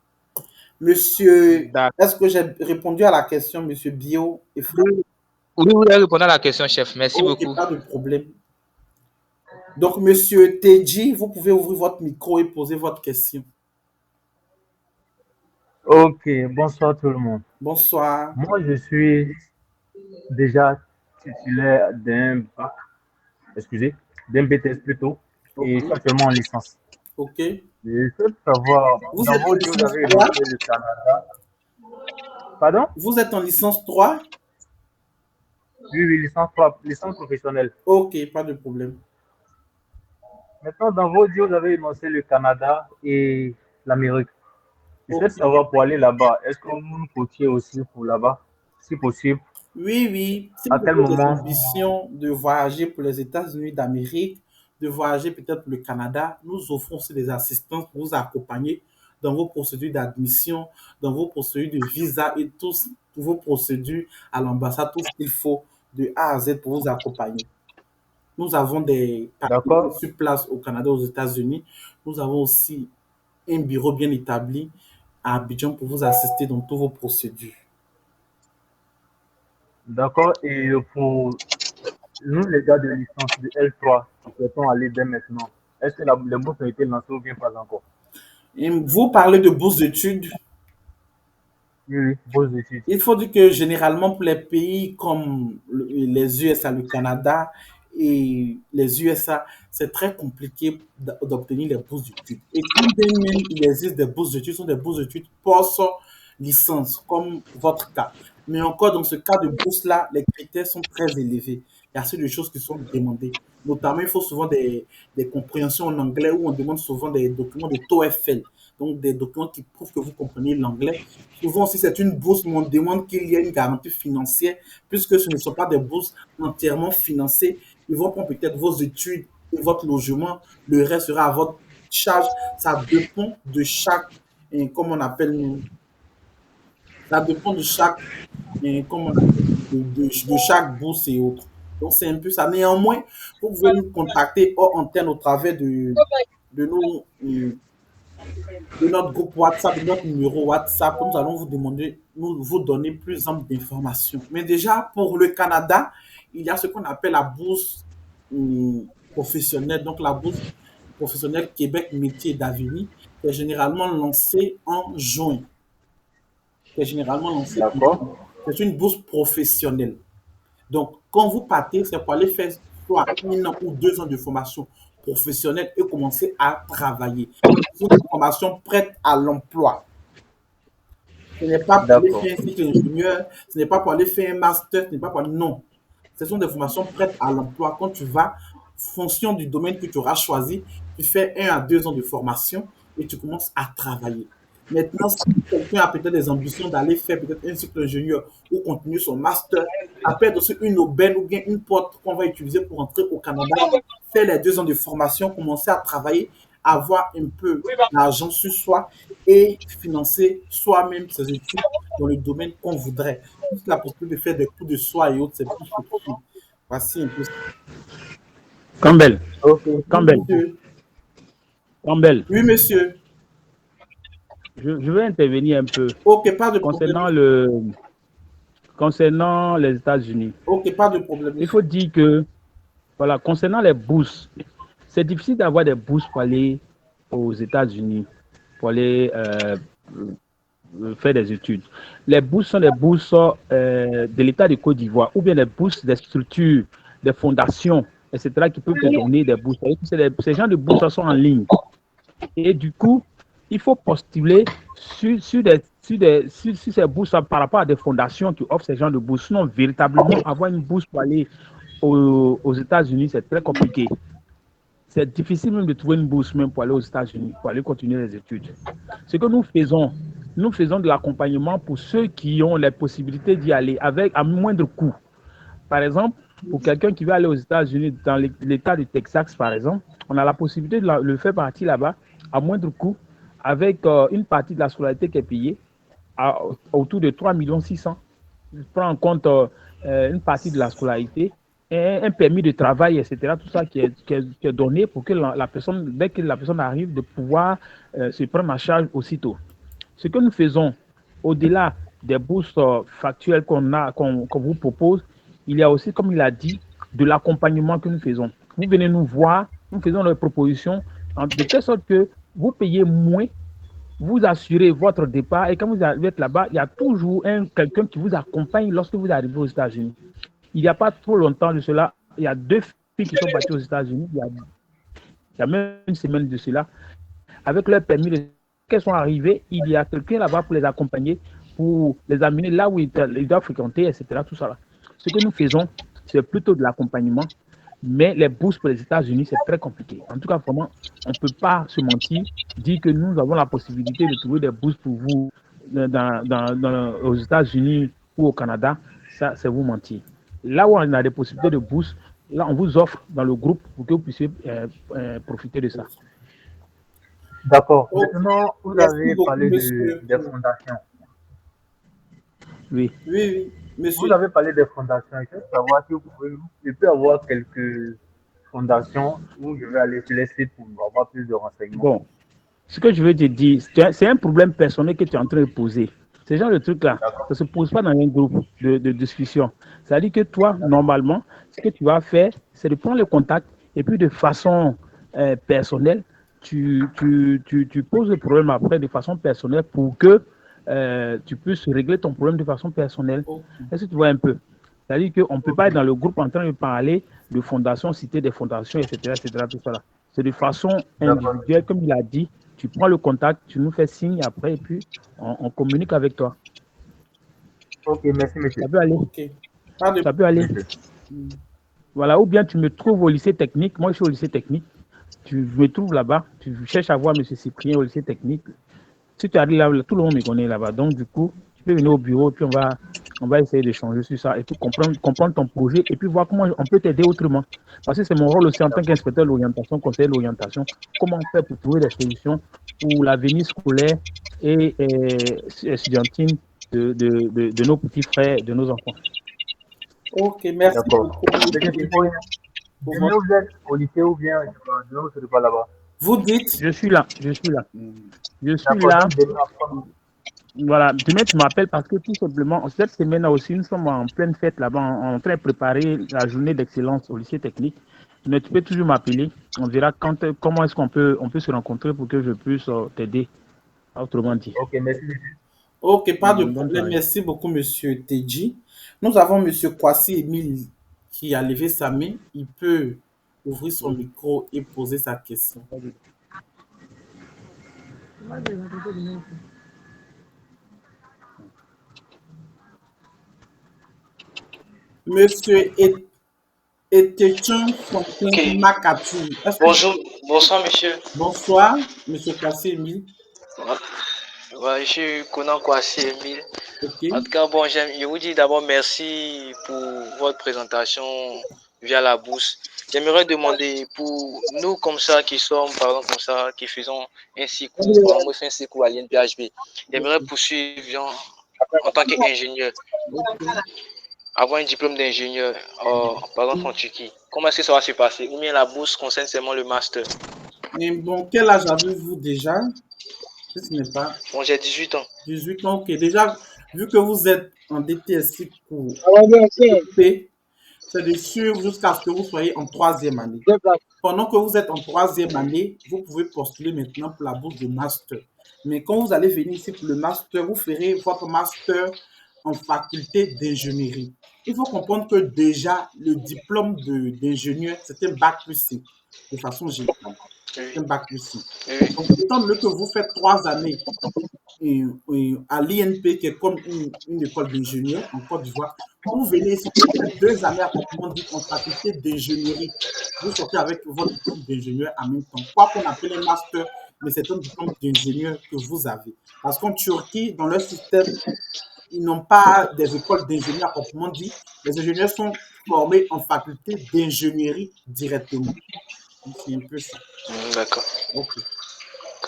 Monsieur, D'accord. est-ce que j'ai répondu à la question, monsieur Bio et Frère? Oui, oui, vous avez répondu à la question, chef. Merci Ok, beaucoup. pas de problème. Donc, monsieur Teji, vous pouvez ouvrir votre micro et poser votre question. Ok, bonsoir tout le monde. Bonsoir. Moi, je suis déjà titulaire d'un bac, excusez, d'un BTS plutôt, et je suis Ok, actuellement en licence. ok. Je souhaite savoir, Vous dans êtes en vos dieux, vous licence avez 3? énoncé le Canada. Pardon? Vous êtes en licence 3? Oui, oui, licence, licence professionnelle. Ok, pas de problème. Maintenant, dans vos dieux, vous avez énoncé le Canada et l'Amérique. Je Ok. souhaite savoir pour aller là-bas, est-ce que vous me coachiez aussi pour là-bas, si possible, Oui, oui. Si à vous quel avez des moment? ambitions de voyager pour les États-Unis d'Amérique, de voyager peut-être pour le Canada, nous offrons aussi des assistances pour vous accompagner dans vos procédures d'admission, dans vos procédures de visa et tous vos procédures à l'ambassade, tout ce qu'il faut de A à Z pour vous accompagner. Nous avons des partenaires D'accord? sur place au Canada, aux États-Unis. Nous avons aussi un bureau bien établi à Abidjan pour vous assister dans toutes vos procédures. D'accord. Et pour nous, les gars de licence de L3, qui souhaitons aller dès maintenant, est-ce que les bourses ont été lancées ou bien pas encore? Et vous parlez de bourses d'études. Oui, oui, bourses d'études. Il faut dire que généralement pour les pays comme les USA, le Canada et les USA, c'est très compliqué d'obtenir les bourses d'études. Et quand bien même il existe des bourses d'études, ce sont des bourses d'études post-licence, comme votre cas. Mais encore dans ce cas de bourse-là, les critères sont très élevés. Il y a assez de choses qui sont demandées. Notamment, il faut souvent des compréhensions en anglais où on demande souvent des documents de TOEFL, donc des documents qui prouvent que vous comprenez l'anglais. Souvent, si c'est une bourse, on demande qu'il y ait une garantie financière, puisque ce ne sont pas des bourses entièrement financées. Ils vont prendre peut-être vos études et votre logement, le reste sera à votre charge. Ça dépend de chaque, comme on appelle, ça dépend de chaque, comme on appelle, de chaque bourse et autres. Donc, c'est un peu ça. Néanmoins, vous pouvez nous contacter hors antenne au travers de nos, de notre groupe WhatsApp, de notre numéro WhatsApp, nous allons vous demander, nous vous donner plus d'informations. Mais déjà, pour le Canada, il y a ce qu'on appelle la bourse professionnelle, donc la bourse professionnelle Québec Métier d'Avenir, qui est généralement lancée en juin. Qui est généralement lancée en D'accord. juin. C'est une bourse professionnelle. Donc, quand vous partez, c'est pour aller faire soit 1 an ou 2 ans de formation professionnelle et commencer à travailler. C'est une formation prête à l'emploi. Ce n'est pas pour aller D'accord. faire un cycle ingénieur, ce n'est pas pour aller faire un master, ce n'est pas pour aller... Non. Ce sont des formations prêtes à l'emploi. Quand tu vas, fonction du domaine que tu auras choisi, tu fais 1 à 2 ans de formation et tu commences à travailler. Maintenant, si quelqu'un a peut-être des ambitions d'aller faire peut-être un cycle ingénieur ou continuer son master, ça peut être aussi une aubaine ou bien une porte qu'on va utiliser pour entrer au Canada, faire les 2 ans de formation, commencer à travailler, avoir un peu d'argent sur soi et financer soi-même ses études dans le domaine qu'on voudrait. Plus la possibilité de faire des cours de soie et autres, c'est plus possible. Voici un peu ça. Campbell, Ok. Oui, Campbell, monsieur. Campbell, Oui, monsieur. je vais intervenir un peu Ok, pas de problème. concernant les États-Unis. Ok, pas de problème, Il monsieur. faut dire que, voilà, concernant les bourses, c'est difficile d'avoir des bourses pour aller aux États-Unis, pour aller faire des études. Les bourses sont des bourses de l'État de Côte d'Ivoire ou bien des bourses des structures, des fondations, etc., qui peuvent te donner des bourses. Ces gens de bourses sont en ligne. Et du coup, il faut postuler sur ces bourses par rapport à des fondations qui offrent ces gens de bourses. Sinon, véritablement, avoir une bourse pour aller aux États-Unis, c'est très compliqué. C'est difficile même de trouver une bourse même pour aller aux États-Unis, pour aller continuer les études. Ce que nous faisons de l'accompagnement pour ceux qui ont les possibilités d'y aller avec à moindre coût. Par exemple, pour quelqu'un qui veut aller aux États-Unis, dans l'État du Texas, par exemple, on a la possibilité de le faire partir là-bas à moindre coût, avec une partie de la scolarité qui est payée autour de 3 600 000. Je prends en compte une partie de la scolarité, un permis de travail, etc. Tout ça qui est donné pour que la personne, dès que la personne arrive, de pouvoir se prendre en charge aussitôt. Ce que nous faisons, au-delà des bourses factuelles qu'on vous propose, il y a aussi, comme il a dit, de l'accompagnement que nous faisons. Vous venez nous voir, nous faisons des propositions de telle sorte que vous payez moins, vous assurez votre départ et quand vous êtes là-bas, il y a toujours quelqu'un qui vous accompagne lorsque vous arrivez aux États-Unis. Il n'y a pas trop longtemps de cela, il y a 2 filles qui sont parties aux États-Unis, il y a même une semaine de cela, avec leur permis qu'elles sont arrivées, il y a quelqu'un là-bas pour les accompagner, pour les amener là où ils doivent fréquenter, etc. Tout ça là. Ce que nous faisons, c'est plutôt de l'accompagnement, mais les bourses pour les États-Unis, c'est très compliqué. En tout cas, vraiment, on ne peut pas se mentir, dire que nous avons la possibilité de trouver des bourses pour vous aux États-Unis ou au Canada. Ça, c'est vous mentir. Là où on a des possibilités de bourses, là, on vous offre dans le groupe pour que vous puissiez profiter de ça. D'accord. Ok. Maintenant, vous Merci avez beaucoup, parlé monsieur. des fondations. Oui. Oui, monsieur. Vous avez parlé des fondations. Je veux savoir si je peux avoir quelques fondations où je vais aller sur les sites pour avoir plus de renseignements. Bon, ce que je veux te dire, c'est un problème personnel que tu es en train de poser. Ce genre de truc-là, ça ne se pose pas dans un groupe de discussion. C'est-à-dire que toi, normalement, ce que tu vas faire, c'est de prendre le contact et puis de façon personnelle, tu poses le problème après de façon personnelle pour que tu puisses régler ton problème de façon personnelle. Ok. Est-ce que tu vois un peu? C'est-à-dire qu'on ne peut pas être dans le groupe en train de parler de fondations, citer des fondations, etc., etc., tout ça là. C'est de façon D'accord. individuelle, comme il a dit. Tu prends le contact, tu nous fais signe après et puis on communique avec toi. Ok, merci, monsieur. Ça peut aller. Ok. Pas de Ça peut aller. Monsieur. Voilà. Ou bien tu me trouves au lycée technique. Moi, je suis au lycée technique. Tu me trouves là-bas. Tu cherches à voir M. Cyprien au lycée technique. Si tu arrives là, tout le monde me connaît là-bas. Donc, du coup, tu peux venir au bureau et puis on va essayer d'échanger sur ça et puis comprendre ton projet et puis voir comment on peut t'aider autrement. Parce que c'est mon rôle aussi en tant qu'inspecteur de l'orientation, conseiller de l'orientation, comment on fait pour trouver des solutions pour l'avenir scolaire et étudiantine de nos petits frères, de nos enfants. Ok, merci D'accord. beaucoup, Monsieur monsieur. Cyprien, Pour demain votre- vous êtes au lycée ou bien demain vous ne serez pas là-bas. Vous dites. Je suis là. Je suis D'accord, là. donc demain après. Voilà, demain tu m'appelles parce que tout simplement, cette semaine aussi, nous sommes en pleine fête là-bas, en train de préparer la journée d'excellence au lycée technique. Mais tu peux toujours m'appeler, on verra comment est-ce qu'on peut se rencontrer pour que je puisse t'aider, autrement dit. Ok, merci, monsieur. Ok, pas de Bonne problème. soirée. Merci beaucoup, monsieur Tedji. Nous avons monsieur Kwasi Emile qui a levé sa main. Il peut ouvrir son micro et poser sa question. Monsieur Etechon Ok. Fontaine Makati. Bonjour, bonsoir monsieur. Bonsoir, monsieur Kwasi Emile. Ouais, je suis Conan Kwasi Emile. Ok. En tout cas, bon, je vous dis d'abord merci pour votre présentation via la bourse. J'aimerais demander pour nous comme ça qui sommes, par exemple comme ça, qui faisons un cycle, par exemple, moi je fais un cycle à l'INPHB. J'aimerais poursuivre en tant qu'ingénieur, avoir un diplôme d'ingénieur, par exemple en Turquie. Comment est-ce que ça va se passer? Ou bien la bourse concerne seulement le master? Et bon, quel âge avez-vous déjà? Si ce n'est pas Bon, j'ai 18 ans. 18 ans, ok. Déjà, vu que vous êtes en DTSI pour P, c'est de suivre jusqu'à ce que vous soyez en troisième année. Pendant que vous êtes en troisième année, vous pouvez postuler maintenant pour la bourse de master. Mais quand vous allez venir ici pour le master, vous ferez votre master en faculté d'ingénierie. Il faut comprendre que déjà, le diplôme d'ingénieur, c'est un bac plus 5, de façon générale. C'est un Oui, bac plus 5. oui, Donc, étant donné que vous faites 3 années à l'INP, qui est comme une école d'ingénieur en Côte d'Ivoire, quand vous venez ici pour faire 2 années à proprement dit en faculté d'ingénierie, vous sortez avec votre diplôme d'ingénieur en même temps. Quoi qu'on appelle un master, mais c'est un diplôme d'ingénieur que vous avez. Parce qu'en Turquie, dans leur système, ils n'ont pas des écoles d'ingénieurs à proprement dit. Les ingénieurs sont formés en faculté d'ingénierie directement. C'est un peu ça. d'accord. Ok.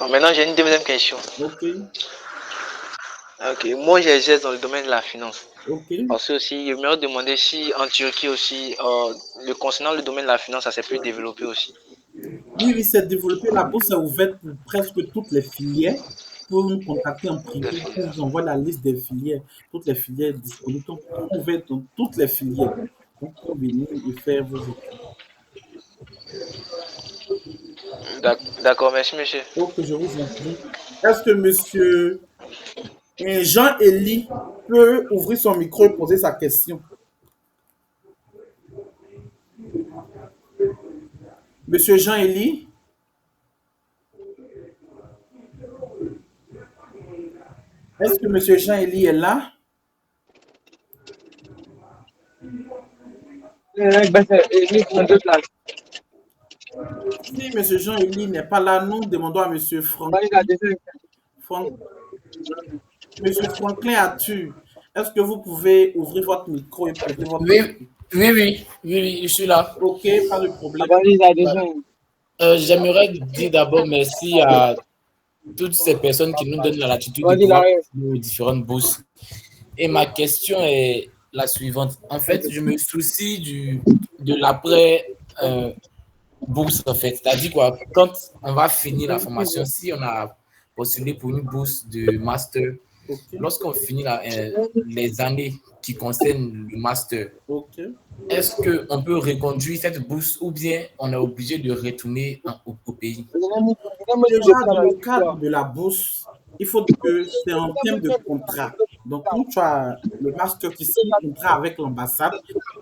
Maintenant, j'ai une deuxième question. Ok. Ok, moi j'exerce dans le domaine de la finance. Ok. Parce que aussi, je me demander si en Turquie aussi, concernant le domaine de la finance, ça s'est plus développé aussi. Oui, oui, c'est développé. La bourse est ouverte pour presque toutes les filières. Pour nous contacter en privé, pour vous envoyer la liste des filières, toutes les filières disponibles, sont ouvertes dans toutes les filières. Donc, pour venir et faire vos études. D'accord, merci monsieur. Ok, je vous en prie. Est-ce que monsieur Jean-Élie peut ouvrir son micro et poser sa question? Monsieur Jean-Élie, est-ce que monsieur Jean-Élie est là? Si monsieur Jean-Élie n'est pas là, nous demandons à monsieur Franck. Monsieur Franklin Atu, est-ce que vous pouvez ouvrir votre micro et poser votre Oui, question? oui, je suis là. Ok, pas de problème. J'aimerais dire d'abord merci à toutes ces personnes qui nous donnent la latitude de pouvoir nos différentes bourses. Et ma question est la suivante. En fait, je me soucie de l'après bourse, en fait. C'est-à-dire quoi, quand on va finir la formation, si on a postulé pour une bourse de master, Ok, lorsqu'on finit les années qui concernent le master, ok. est-ce qu'on peut reconduire cette bourse ou bien on est obligé de retourner au pays? Déjà, dans le cadre de la bourse, il faut dire que c'est en termes de contrat. Donc, quand tu as le master qui signe un contrat avec l'ambassade,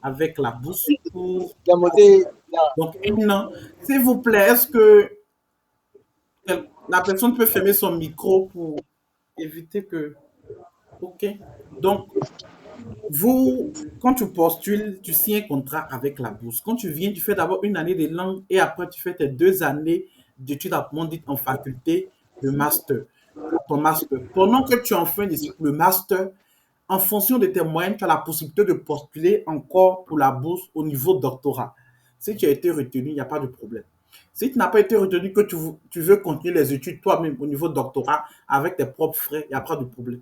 avec la bourse pour donc un an. S'il vous plaît, est-ce que la personne peut fermer son micro pour éviter que... Ok. Donc, quand tu postules, tu signes un contrat avec la bourse. Quand tu viens, tu fais d'abord une année de langue et après tu fais tes 2 années d'études approfondies en faculté de master. Ton master. Pendant que tu es en fin de le master, en fonction de tes moyens, tu as la possibilité de postuler encore pour la bourse au niveau doctorat. Si tu as été retenu, il n'y a pas de problème. Si tu n'as pas été retenu, que tu veux continuer les études toi-même au niveau doctorat avec tes propres frais, il n'y a pas de problème.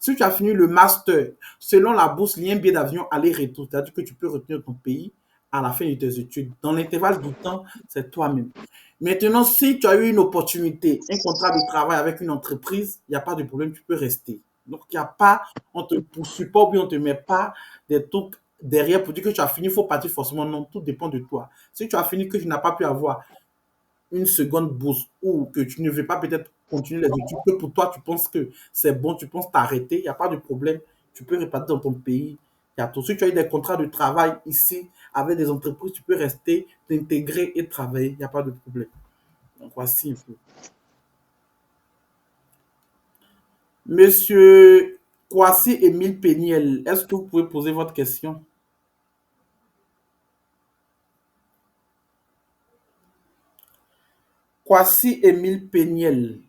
Si tu as fini le master, selon la bourse, il y a un billet d'avion aller-retour, c'est-à-dire que tu peux retenir ton pays à la fin de tes études. Dans l'intervalle du temps, c'est toi-même. Maintenant, si tu as eu une opportunité, un contrat de travail avec une entreprise, il n'y a pas de problème, tu peux rester. Donc, il n'y a pas, on ne te poursuit pas ou bien on ne te met pas des trucs derrière pour dire que tu as fini, il faut partir forcément. Non, tout dépend de toi. Si tu as fini, que tu n'as pas pu avoir une seconde bourse ou que tu ne veux pas peut-être continuer les études, que pour toi, tu penses que c'est bon, tu penses t'arrêter, il n'y a pas de problème. Tu peux repartir dans ton pays. Si tu as eu des contrats de travail ici avec des entreprises, tu peux rester, t'intégrer et travailler, il n'y a pas de problème. Donc, voici un peu. Monsieur Kwasi Émile Péniel, est-ce que vous pouvez poser votre question? Kwasi Émile Péniel.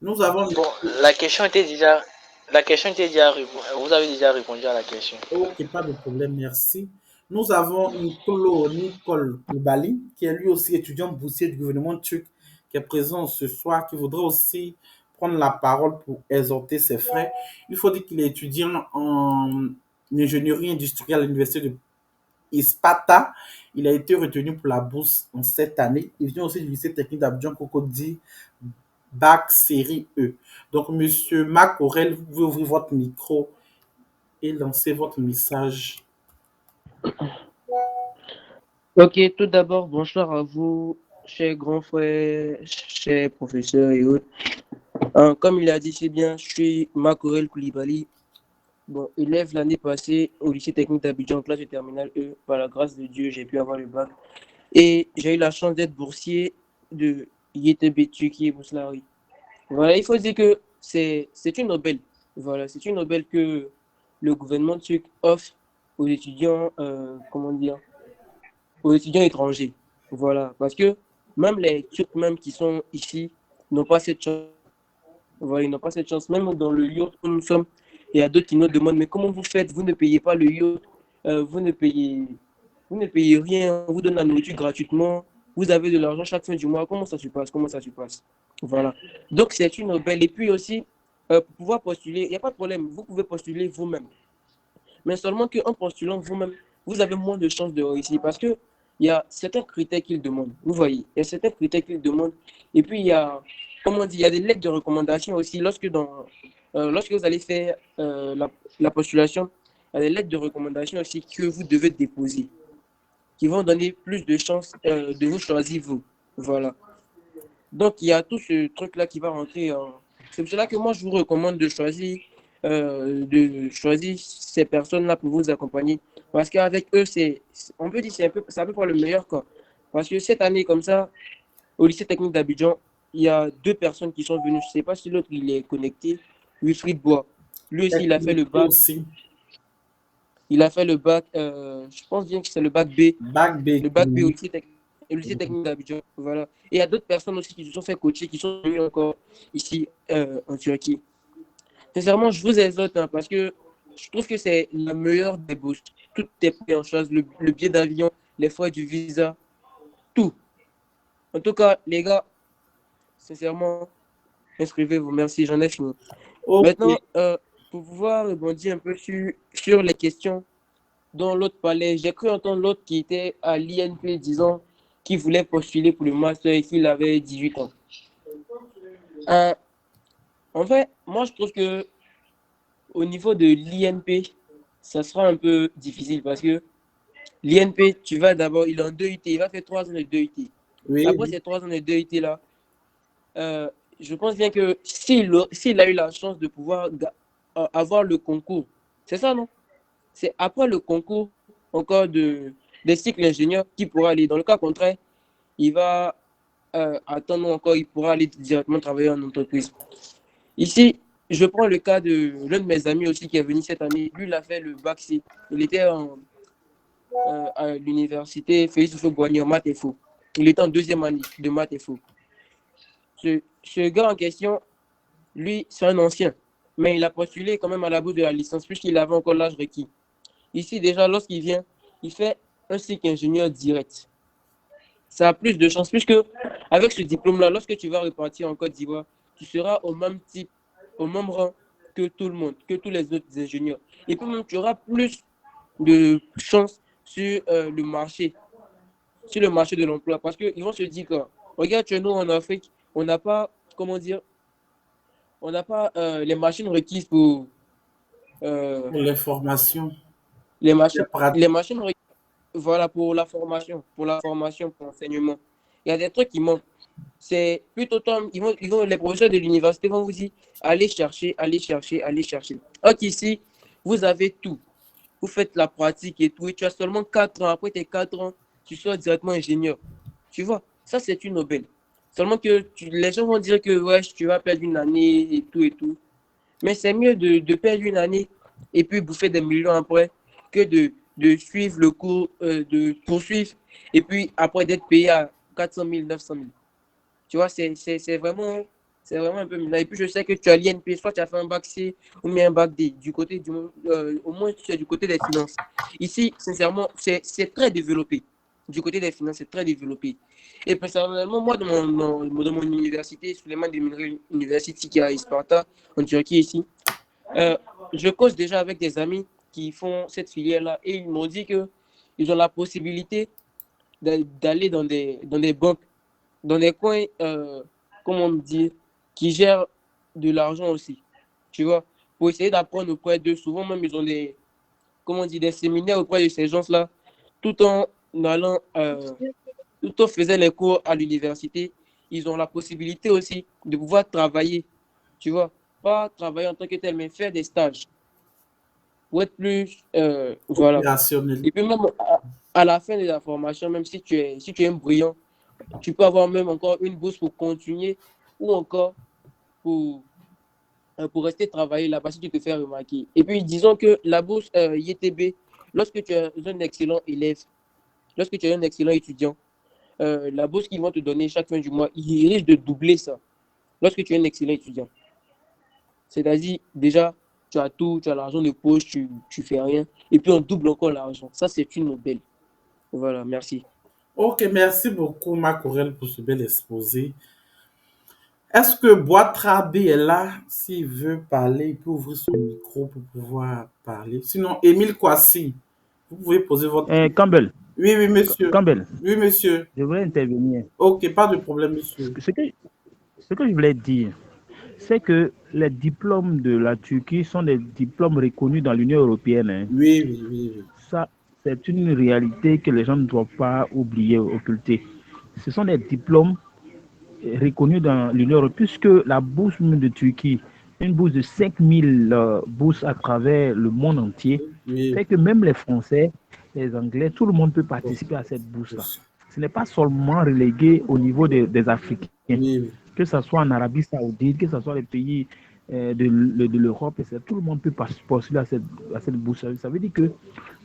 Nous avons... Bon, la question était déjà, vous avez déjà répondu à la question. Ok, pas de problème, merci. Nous avons Nicole Koubali, qui est lui aussi étudiant boursier du gouvernement turc, qui est présent ce soir, qui voudrait aussi prendre la parole pour exhorter ses frères. Il faut dire qu'il est étudiant en ingénierie industrielle à l'université de Isparta. Il a été retenu pour la bourse en cette année. Il vient aussi du lycée technique d'Abidjan Cocody, bac série E. Donc, monsieur Marc Aurel, vous pouvez ouvrir votre micro et lancer votre message. Ok, tout d'abord, bonsoir à vous, chers grands frères, chers professeurs et autres. Comme il a dit si bien, je suis Makorel Koulibaly, élève l'année passée au lycée technique d'Abidjan, classe de terminale E. Par la grâce de Dieu, j'ai pu avoir le bac. Et j'ai eu la chance d'être boursier de YTB Turquie Bouslari. Voilà, il faut dire que c'est une aubaine. Voilà, c'est une aubaine que le gouvernement turc offre aux étudiants, aux étudiants étrangers. Voilà, parce que même les Turcs même qui sont ici n'ont pas cette chance. Voilà, ils n'ont pas cette chance. Même dans le yacht où nous sommes, il y a d'autres qui nous demandent, mais comment vous faites? Vous ne payez pas le yacht, vous ne payez rien, on vous donne la nourriture gratuitement, vous avez de l'argent chaque fin du mois. Comment ça se passe? Voilà. Donc, c'est une aubaine. Et puis aussi, pour pouvoir postuler, il n'y a pas de problème, vous pouvez postuler vous-même. Mais seulement qu'en postulant vous-même, vous avez moins de chances de réussir parce qu'il y a certains critères qu'ils demandent. Vous voyez, il y a certains critères qu'ils demandent. Et puis, il y a, comment on dit, il y a des lettres de recommandation aussi. Lorsque vous allez faire la postulation, il y a des lettres de recommandation aussi que vous devez déposer, qui vont donner plus de chances de vous choisir vous. Voilà. Donc, il y a tout ce truc-là qui va rentrer en... C'est pour cela que moi, je vous recommande de choisir ces personnes-là pour vous accompagner. Parce qu'avec eux, on peut dire que c'est un peu pour le meilleur, quoi. Parce que cette année, comme ça, au lycée technique d'Abidjan, il y a 2 personnes qui sont venues. Je ne sais pas si l'autre, il est connecté. Wilfried Bois. Lui aussi, il a fait le bac. Aussi. Il a fait le bac, je pense bien que c'est le bac B. Bac B. Le bac B au lycée technique d'Abidjan. Voilà. Et il y a d'autres personnes aussi qui se sont fait coacher, qui sont venues encore ici en Turquie. Sincèrement, je vous exhorte parce que je trouve que c'est la meilleure des bourses. Tout est pris en charge, le billet d'avion, les frais du visa, tout. En tout cas, les gars, sincèrement, inscrivez-vous. Merci, j'en ai fini. Ok. Maintenant, pour pouvoir rebondir un peu sur les questions dont l'autre parlait, j'ai cru entendre l'autre qui était à l'INP disant qu'il voulait postuler pour le master et qu'il avait 18 ans. En fait, moi, je trouve que au niveau de l'INP, ça sera un peu difficile parce que l'INP, tu vas d'abord, il est en 2 UT, il va faire 3 ans de 2 UT. Oui, Après oui. ces 3 ans de 2 UT là, je pense bien que s'il a eu la chance de pouvoir avoir le concours, c'est ça, non? C'est après le concours encore des cycles ingénieurs qui pourra aller. Dans le cas contraire, il va attendre encore, il pourra aller directement travailler en entreprise. Ici, je prends le cas de l'un de mes amis aussi qui est venu cette année. Lui, il a fait le bac C. Il était à l'université Félix Houphouët-Boigny en maths et faux. Il était en 2e année de maths et faux. Ce gars en question, lui, c'est un ancien. Mais il a postulé quand même à la bourse de la licence puisqu'il avait encore l'âge requis. Ici, déjà, lorsqu'il vient, il fait un cycle ingénieur direct. Ça a plus de chances puisque avec ce diplôme-là, lorsque tu vas repartir en Côte d'Ivoire, tu seras au même type, au même rang que tout le monde, que tous les autres ingénieurs. Et puis même, tu auras plus de chances sur le marché de l'emploi. Parce qu'ils vont se dire que, regarde, chez nous en Afrique, on n'a pas, comment dire, on n'a pas les machines requises pour Les formations. les machines, Les pratiques. les machines requises, voilà, pour la formation, pour l'enseignement. Il y a des trucs qui manquent. C'est plutôt temps, les professeurs de l'université vont vous dire, allez chercher, allez chercher, allez chercher. Donc ici, vous avez tout. Vous faites la pratique et tout, et tu as seulement 4 ans. Après tes 4 ans, tu seras directement ingénieur. Tu vois, ça c'est une aubaine. Seulement que les gens vont dire que ouais, tu vas perdre une année et tout et tout. Mais c'est mieux de perdre une année et puis bouffer des millions après que de suivre le cours, de poursuivre et puis après d'être payé à 400 000, 900 000. Tu vois, c'est vraiment un peu minable. Et puis, je sais que tu as l'INP, soit tu as fait un bac C ou bien un bac D, au moins tu es du côté des finances. Ici, sincèrement, c'est très développé. Du côté des finances, c'est très développé. Et personnellement, moi, dans mon université, Suleiman Demirel University qui est à Isparta, en Turquie, ici, je cause déjà avec des amis qui font cette filière-là et ils m'ont dit qu'ils ont la possibilité d'aller dans des banques, dans des coins, comment on dit, qui gèrent de l'argent aussi, tu vois, pour essayer d'apprendre auprès d'eux. Souvent même, ils ont comment on dit, des séminaires auprès de ces gens-là, tout en allant, tout en faisant les cours à l'université, ils ont la possibilité aussi de pouvoir travailler, tu vois, pas travailler en tant que tel, mais faire des stages pour être plus, voilà. Opérationnel. Et puis même à la fin de la formation, même si tu es un brillant, tu peux avoir même encore une bourse pour continuer ou encore pour rester travailler là-bas si tu te fais remarquer. Et puis, disons que la bourse IETB, lorsque tu es un excellent élève, lorsque tu es un excellent étudiant, la bourse qu'ils vont te donner chaque fin du mois, il risque de doubler ça lorsque tu es un excellent étudiant. C'est-à-dire, déjà, tu as tout, tu as l'argent de poche, tu fais rien. Et puis, on double encore l'argent. Ça, c'est une aubaine. Voilà, merci. Ok, merci beaucoup, Marc Aurel, pour ce bel exposé. Est-ce que Boatrabi est là? S'il veut parler, il peut ouvrir son micro pour pouvoir parler. Sinon, Émile Kwasi, vous pouvez poser votre question. Campbell, Oui, oui, monsieur. Campbell, Oui, monsieur. je voulais intervenir. Ok, pas de problème, Ce monsieur. que, ce que, ce que je voulais dire, c'est que les diplômes de la Turquie sont des diplômes reconnus dans l'Union européenne, hein. Oui, oui, oui, oui. Ça, c'est une réalité que les gens ne doivent pas oublier, occulter. Ce sont des diplômes reconnus dans l'Union européenne, puisque la bourse de Turquie, une bourse de 5000 bourses à travers le monde entier, Oui, fait que même les Français, les Anglais, tout le monde peut participer à cette oui, bourse-là. Ce n'est pas seulement relégué au niveau des Africains, oui, que ce soit en Arabie Saoudite, que ce soit les pays de l'Europe, etc. Tout le monde peut postuler à cette bourse. Ça veut dire que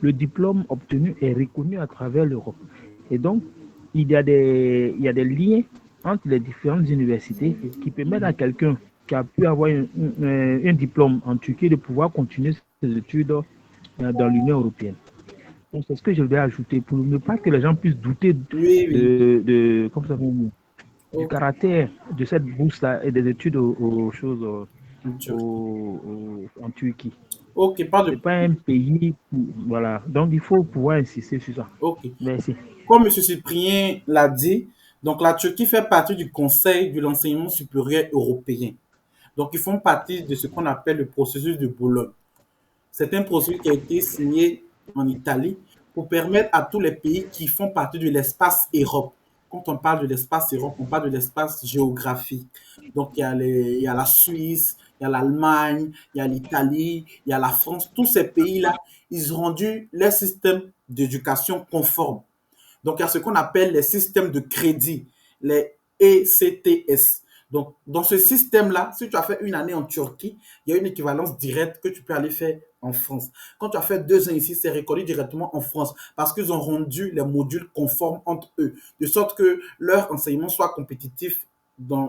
le diplôme obtenu est reconnu à travers l'Europe. Et donc, il y a des liens entre les différentes universités qui permettent à quelqu'un qui a pu avoir un diplôme en Turquie de pouvoir continuer ses études dans l'Union européenne. Donc, c'est ce que je vais ajouter pour ne pas que les gens puissent douter oui, oui. comment ça veut dire, du Ok, caractère de cette bourse-là et des études monsieur. en Turquie. Ok, pas Ce de n'est pas un pays, voilà. Donc, il faut pouvoir insister sur ça. ok. Merci. Comme M. Cyprien l'a dit, donc la Turquie fait partie du Conseil de l'enseignement supérieur européen. Donc, ils font partie de ce qu'on appelle le processus de Bologne. C'est un processus qui a été signé en Italie pour permettre à tous les pays qui font partie de l'espace Europe. Quand on parle de l'espace Europe, on parle de l'espace géographique. Donc, il y a la Suisse, il y a l'Allemagne, il y a l'Italie, il y a la France. Tous ces pays-là, ils ont rendu leur système d'éducation conforme. Donc, il y a ce qu'on appelle les systèmes de crédit, les ECTS. Donc, dans ce système-là, si tu as fait une année en Turquie, il y a une équivalence directe que tu peux aller faire en France. Quand tu as fait 2 ans ici, c'est reconnu directement en France parce qu'ils ont rendu les modules conformes entre eux, de sorte que leur enseignement soit compétitif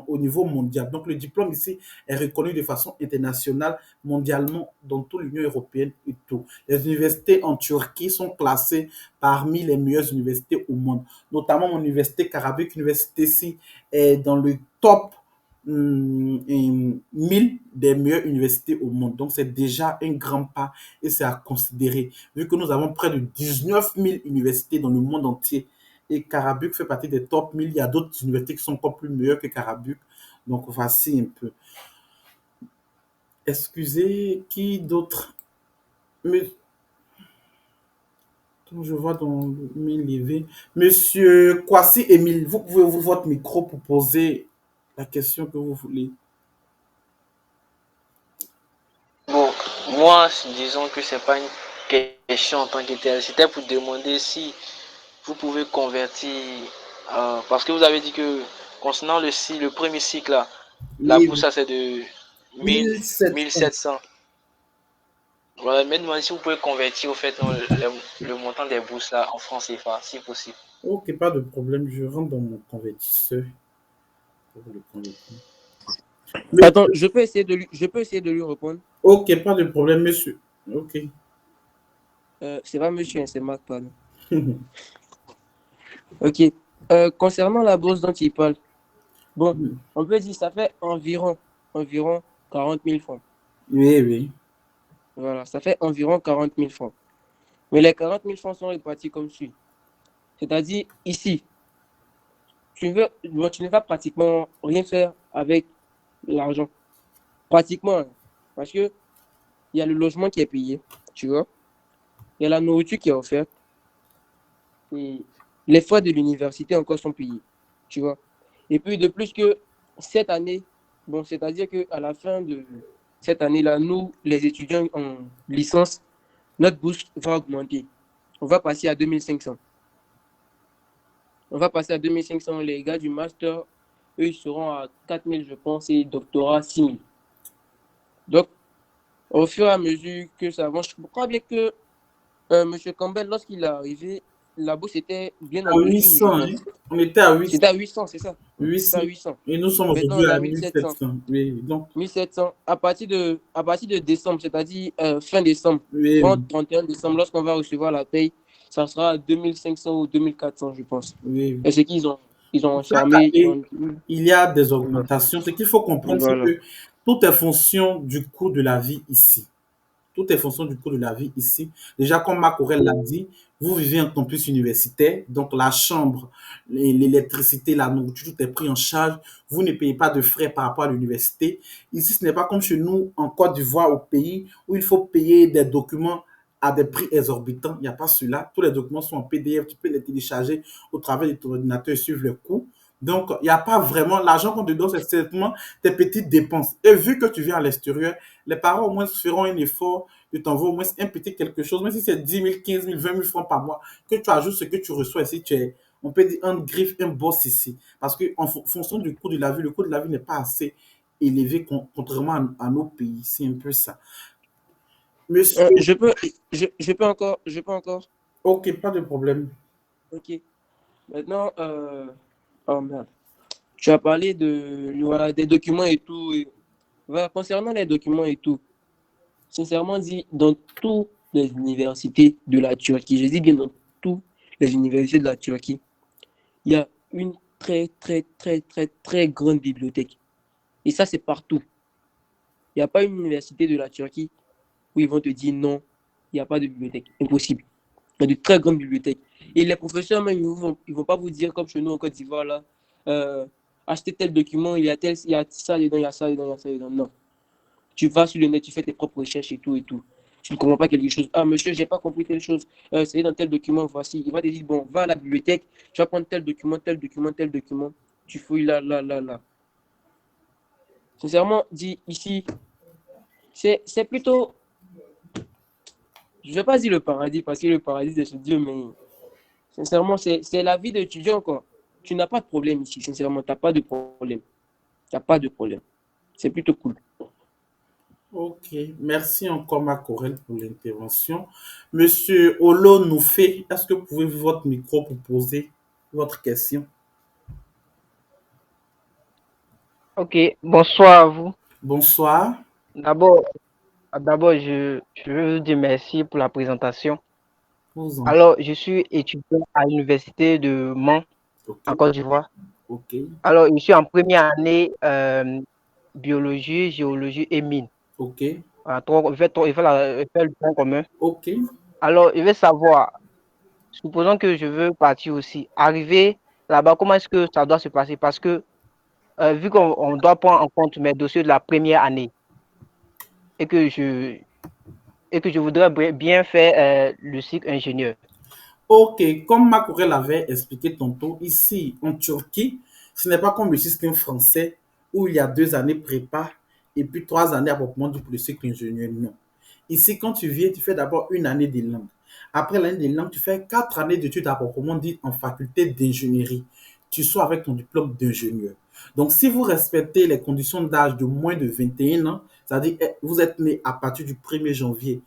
au niveau mondial. Donc, le diplôme ici est reconnu de façon internationale, mondialement, dans toute l'Union européenne et tout. Les universités en Turquie sont classées parmi les meilleures universités au monde. Notamment mon université, Karabük Université, ici, est dans le top 1000 des meilleures universités au monde. Donc, c'est déjà un grand pas et c'est à considérer. Vu que nous avons près de 19 000 universités dans le monde entier et Karabük fait partie des top 1000, il y a d'autres universités qui sont encore plus meilleures que Karabük. Donc, voici un peu. Excusez, qui d'autre? Mais je vois dans le mail levé. Monsieur Kwasi Emile, vous pouvez ouvrir votre micro pour poser la question que vous voulez. Bon, moi, disons que c'est pas une question en tant que telle. C'était pour demander si vous pouvez convertir, parce que vous avez dit que concernant le premier cycle là, la Oui, bourse ça c'est de 1000, 1700. 1700. Voilà, mais demandez si vous pouvez convertir au fait le montant des bourses là en francs CFA, si possible. Ok, pas de problème. Je rentre dans mon convertisseur pour le convertir. Attends, je peux essayer de lui répondre. Ok, pas de problème, monsieur. Ok. C'est pas monsieur, hein, c'est Marc, pardon. Ok. Concernant la bourse dont il parle, bon, on peut dire que ça fait environ 40 000 francs. Oui, oui. Voilà, ça fait environ 40 000 francs. Mais les 40 000 francs sont répartis comme suit. C'est-à-dire, ici, tu ne vas pratiquement rien faire avec l'argent. Pratiquement. Hein. Parce que il y a le logement qui est payé, tu vois. Il y a la nourriture qui est offerte. Et les frais de l'université encore sont payés, tu vois. Et puis, de plus que cette année, bon, c'est-à-dire qu'à la fin de cette année-là, nous, les étudiants en licence, notre bourse va augmenter. On va passer à 2500. On va passer à 2500. Les gars du master, eux, ils seront à 4000, je pense, et doctorat 6000. Donc, au fur et à mesure que ça avance, je crois bien que M. Campbell, lorsqu'il est arrivé, la bourse était bien À au-dessus, je 800, hein. pense. On était à 800. C'était à 800, c'est ça? 800. C'était à 800. Et nous sommes Maintenant, aujourd'hui on est à à 1700. 1700. Oui, donc. 1700. À partir de décembre, c'est-à-dire fin décembre, Oui, 30-31 décembre, lorsqu'on va recevoir la paye, ça sera à 2500 ou 2400, je pense. oui. Et c'est qu'ils ont. Ils ont Chaque fermé. année, il y a des augmentations. Ce qu'il faut comprendre, c'est Voilà. que tout est fonction du coût de la vie ici. Tout est fonction du coût de la vie ici. Déjà, comme Marc Aurèle l'a dit, vous vivez en campus universitaire, donc la chambre, l'électricité, la nourriture, tout est pris en charge. Vous ne payez pas de frais par rapport à l'université. Ici, ce n'est pas comme chez nous en Côte d'Ivoire, au pays où il faut payer des documents à des prix exorbitants. Il n'y a pas cela. Tous les documents sont en PDF. Tu peux les télécharger au travers de ton ordinateur et suivre le coût. Donc, il n'y a pas vraiment l'argent qu'on te donne, c'est simplement tes petites dépenses. Et vu que tu viens à l'extérieur, les parents au moins feront un effort de t'envoyer au moins un petit quelque chose, même si c'est 10 000, 15 000, 20 000 francs par mois, que tu ajoutes ce que tu reçois ici, tu es, on peut dire, un griffe, un boss ici. Parce qu'en fonction du coût de la vie, le coût de la vie n'est pas assez élevé contrairement à nos pays. C'est un peu ça. Monsieur, Je peux encore. ok, pas de problème. Ok. Maintenant, oh merde. Tu as parlé voilà, des documents et tout. Voilà, concernant les documents et tout, sincèrement dit, dans toutes les universités de la Turquie, je dis bien dans toutes les universités de la Turquie, il y a une très, très, très, très, très grande bibliothèque. Et ça, c'est partout. Il n'y a pas une université de la Turquie où ils vont te dire non, il n'y a pas de bibliothèque. Impossible. Il y a de très grandes bibliothèques. Et les professeurs, même, ils vont pas vous dire, comme chez nous en Côte d'Ivoire, là, acheter tel document, il y a ça dedans, il y a ça dedans, il y a ça dedans. Non. Tu vas sur le net, tu fais tes propres recherches et tout et tout. Tu ne comprends pas quelque chose. Ah, monsieur, j'ai pas compris telle chose. C'est dans tel document, voici. Il va te dire, bon, va à la bibliothèque, tu vas prendre tel document, tel document, tel document. Tu fouilles là, là, là, là. Sincèrement, dit ici, c'est plutôt, je ne vais pas dire le paradis, parce que le paradis, c'est chez Dieu, mais sincèrement, c'est la vie d'étudiant, quoi. Tu n'as pas de problème ici, sincèrement, tu n'as pas de problème. Tu n'as pas de problème. C'est plutôt cool. Ok, merci encore Marc Aurèle pour l'intervention. Monsieur Olo Noufé, est-ce que vous pouvez ouvrir votre micro pour poser votre question? Ok, bonsoir à vous. Bonsoir. D'abord, je veux vous dire merci pour la présentation. Vous en... Alors, je suis étudiant à l'université de Mans, Ok, en Côte d'Ivoire. ok, Alors, je suis en première année biologie, géologie et mines. ok, Voilà, il fait le point commun. ok. Alors, je veux savoir, supposons que je veux partir aussi, arriver là-bas, comment est-ce que ça doit se passer? Parce que vu qu'on doit prendre en compte mes dossiers de la première année et que je voudrais bien faire le cycle ingénieur. Ok, comme Marc Aurèle l'avait expliqué tantôt, ici en Turquie, ce n'est pas comme le système français où il y a 2 années prépa et puis 3 années à proprement dit pour le cycle ingénieur. Non. Ici, quand tu viens, tu fais d'abord une année de langue. Après l'année de langue, tu fais 4 années d'études à proprement dit en faculté d'ingénierie. Tu sois avec ton diplôme d'ingénieur. Donc, si vous respectez les conditions d'âge de moins de 21 ans, c'est-à-dire vous êtes né à partir du 1er janvier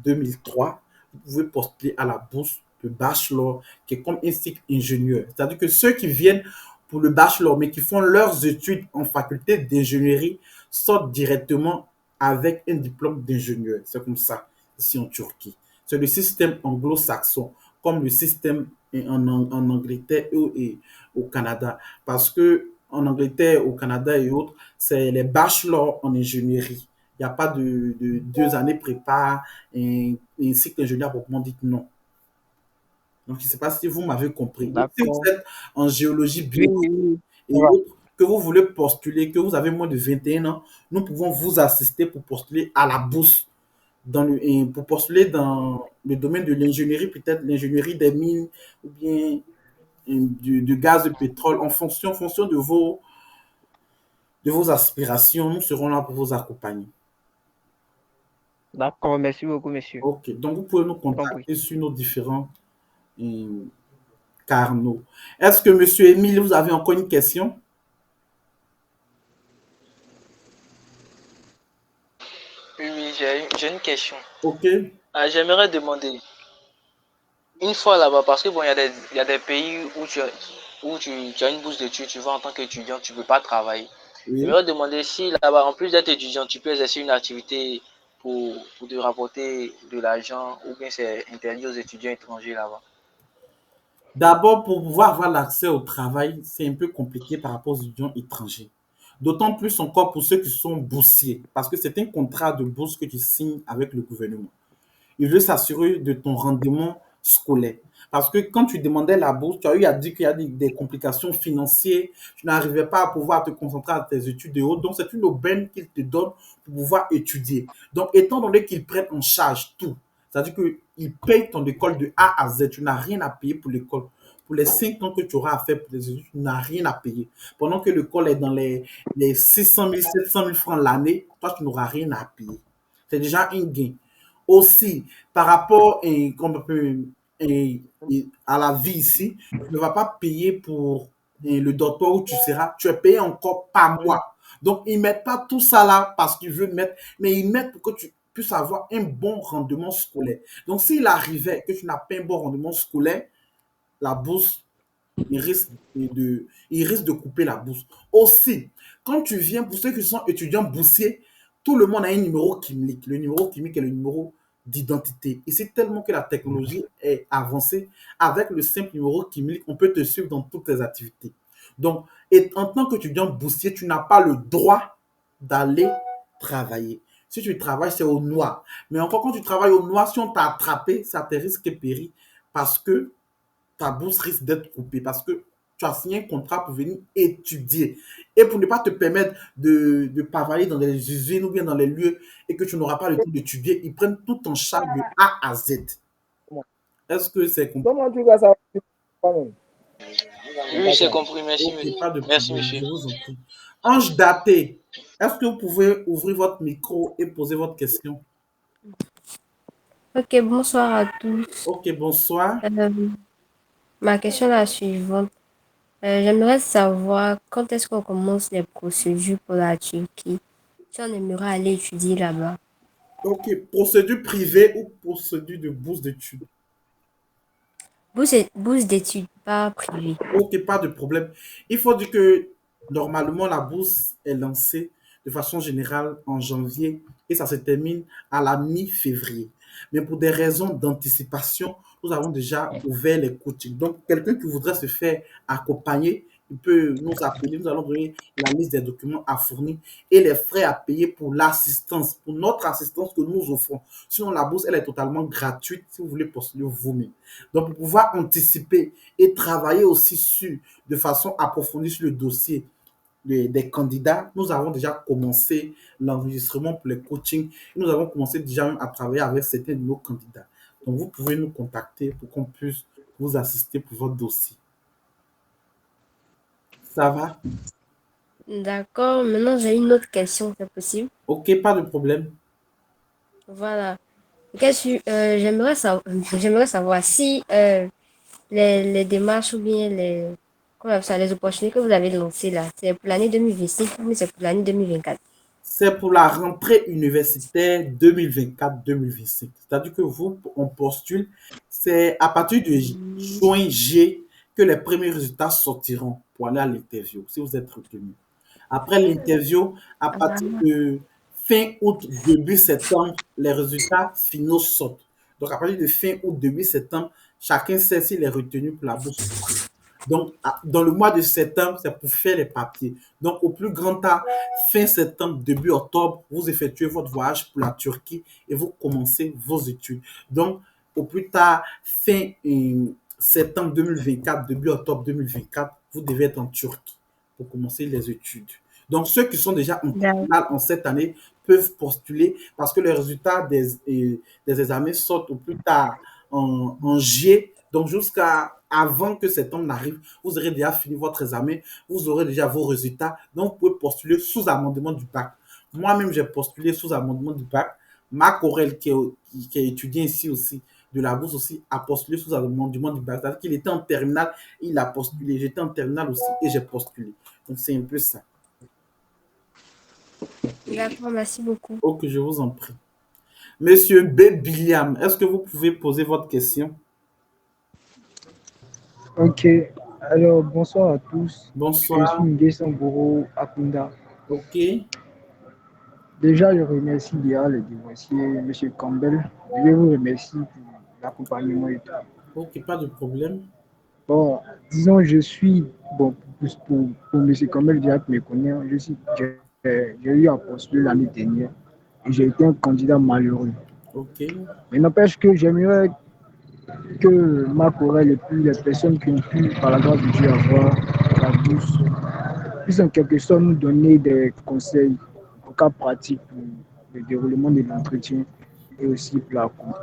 2003, vous pouvez postuler à la bourse de bachelor qui est comme un cycle ingénieur. C'est-à-dire que ceux qui viennent pour le bachelor mais qui font leurs études en faculté d'ingénierie sortent directement avec un diplôme d'ingénieur. C'est comme ça ici en Turquie. C'est le système anglo-saxon comme le système en Angleterre et au Canada. Parce que en Angleterre, au Canada et autres, c'est les bachelors en ingénierie. Il n'y a pas de 2 années prépa et un cycle ingénieur proprement dit non. Donc, je ne sais pas si vous m'avez compris. Donc, si vous D'accord. êtes en géologie, Oui, biologie oui, oui. et Ça va. autres, que vous voulez postuler, que vous avez moins de 21 ans, nous pouvons vous assister pour postuler à la bourse, pour postuler dans le domaine de l'ingénierie, peut-être l'ingénierie des mines ou bien du gaz de pétrole, en fonction de vos aspirations. Nous serons là pour vous accompagner. D'accord, merci beaucoup, monsieur. Ok, donc vous pouvez nous Compris. contacter sur nos différents euh, carnaux. Est-ce que Monsieur Émile, vous avez encore une question? Oui, oui, j'ai une question. Ok, J'aimerais demander, une fois là-bas, parce que bon, il y a des pays où tu as une bourse d'études, tu vas en tant qu'étudiant, tu ne peux pas travailler. oui. J'aimerais demander si là-bas, en plus d'être étudiant, tu peux exercer une activité pour te rapporter de l'argent ou bien c'est interdit aux étudiants étrangers là-bas. D'abord, pour pouvoir avoir l'accès au travail, c'est un peu compliqué par rapport aux étudiants étrangers. D'autant plus encore pour ceux qui sont boursiers, parce que c'est un contrat de bourse que tu signes avec le gouvernement. Il veut s'assurer de ton rendement scolaire. Parce que quand tu demandais la bourse, tu as eu à dire qu'il y a des complications financières, tu n'arrivais pas à pouvoir te concentrer à tes études et autres. Donc, c'est une aubaine qu'il te donne pour pouvoir étudier. Donc, étant donné qu'ils prennent en charge tout, c'est-à-dire qu'ils payent ton école de A à Z, tu n'as rien à payer pour l'école. Pour les 5 ans que tu auras à faire pour les études, tu n'as rien à payer. Pendant que l'école est dans les 600 000, 700 000 francs l'année, toi, tu n'auras rien à payer. C'est déjà un gain. Aussi, par rapport à la vie ici, tu ne vas pas payer pour le docteur où tu seras, tu es payé encore par mois. Donc, ils ne mettent pas tout ça là parce qu'ils veulent mettre, mais ils mettent pour que tu puisses avoir un bon rendement scolaire. Donc, s'il arrivait que tu n'as pas un bon rendement scolaire, la bourse, il risque de couper la bourse. Aussi, quand tu viens, pour ceux qui sont étudiants boursiers, tout le monde a un numéro chimique. Le numéro chimique est le numéro d'identité. Et c'est tellement que la technologie est avancée, avec le simple numéro chimique, on peut te suivre dans toutes tes activités. Donc, en tant qu'étudiant boursier, tu n'as pas le droit d'aller travailler. Si tu travailles, c'est au noir. Mais encore quand tu travailles au noir, si on t'a attrapé, ça te risque périr parce que ta bourse risque d'être coupée parce que tu as signé un contrat pour venir étudier. Et pour ne pas te permettre de travailler dans des usines ou bien dans les lieux et que tu n'auras pas le temps d'étudier, ils prennent tout en charge de A à Z. Est-ce que c'est compris? Comment tu vas savoir toi-même? Oui, c'est compris. Merci, Ok, pas de merci, problème, monsieur. je vous en prie. Ange Daté, est-ce que vous pouvez ouvrir votre micro et poser votre question? Ok, bonsoir à tous. Ok, bonsoir. Ma question est la suivante. J'aimerais savoir quand est-ce qu'on commence les procédures pour la Turquie, si on aimerait aller étudier là-bas. Ok, procédure privée ou procédure de bourse d'études? Bourse d'études, pas privée. Ok, pas de problème. Il faut dire que normalement, la bourse est lancée de façon générale en janvier et ça se termine à la mi-février. Mais pour des raisons d'anticipation, nous avons déjà ouvert les coachings. Donc, quelqu'un qui voudrait se faire accompagner, il peut nous appeler, nous allons donner la liste des documents à fournir et les frais à payer pour l'assistance, pour notre assistance que nous offrons. Sinon, la bourse, elle est totalement gratuite si vous voulez postuler vous-même. Donc, pour pouvoir anticiper et travailler aussi de façon approfondie sur le dossier des candidats, nous avons déjà commencé l'enregistrement pour les coachings et nous avons commencé déjà même à travailler avec certains de nos candidats. Donc, vous pouvez nous contacter pour qu'on puisse vous assister pour votre dossier. Ça va? D'accord, maintenant j'ai une autre question, c'est possible? Ok, pas de problème. Voilà. J'aimerais savoir si les démarches ou bien comment on appelle ça, les opportunités que vous avez lancées là, c'est pour l'année 2025 ou c'est pour l'année 2024? C'est pour la rentrée universitaire 2024-2025. C'est-à-dire que vous, on postule, c'est à partir de juin G que les premiers résultats sortiront pour aller à l'interview, si vous êtes retenu. Après l'interview, à partir de fin août, début septembre, les résultats finaux sortent. Donc, à partir de fin août, début septembre, chacun sait s'il est retenu pour la bourse. Donc, dans le mois de septembre, c'est pour faire les papiers. Donc, au plus grand tard, fin septembre, début octobre, vous effectuez votre voyage pour la Turquie et vous commencez vos études. Donc, au plus tard, fin septembre 2024, début octobre 2024, vous devez être en Turquie pour commencer les études. Donc, ceux qui sont déjà en terminale en cette année peuvent postuler parce que les résultats des examens sortent au plus tard en juillet. Donc, jusqu'à avant que septembre n'arrive, vous aurez déjà fini votre examen, vous aurez déjà vos résultats. Donc, vous pouvez postuler sous amendement du bac. Moi-même, j'ai postulé sous amendement du bac. Marc Aurel, qui est étudiant ici aussi, de la bourse aussi, a postulé sous amendement du bac. C'est-à-dire qu'il était en terminale, il a postulé. J'étais en terminale aussi et j'ai postulé. Donc, c'est un peu ça. D'accord, merci beaucoup. Ok, je vous en prie. Monsieur B. Billiam, est-ce que vous pouvez poser votre question? Ok, alors bonsoir à tous. Bonsoir. Je suis Ngué Samboro Akunda. Ok. Déjà, je remercie déjà le divorcier, M. Campbell. Je vous remercie pour l'accompagnement et tout. Ok, pas de problème. Bon, disons, je suis, bon, pour M. Kamel Diak me connaît, j'ai eu à postuler l'année dernière et j'ai été un candidat malheureux. Ok. Mais n'empêche que j'aimerais que Marc Aurèle et puis les personnes qui ont pu, par la grâce de Dieu, avoir la bourse, puissent en quelque sorte nous donner des conseils en cas pratique pour le déroulement de l'entretien et aussi pour la cour.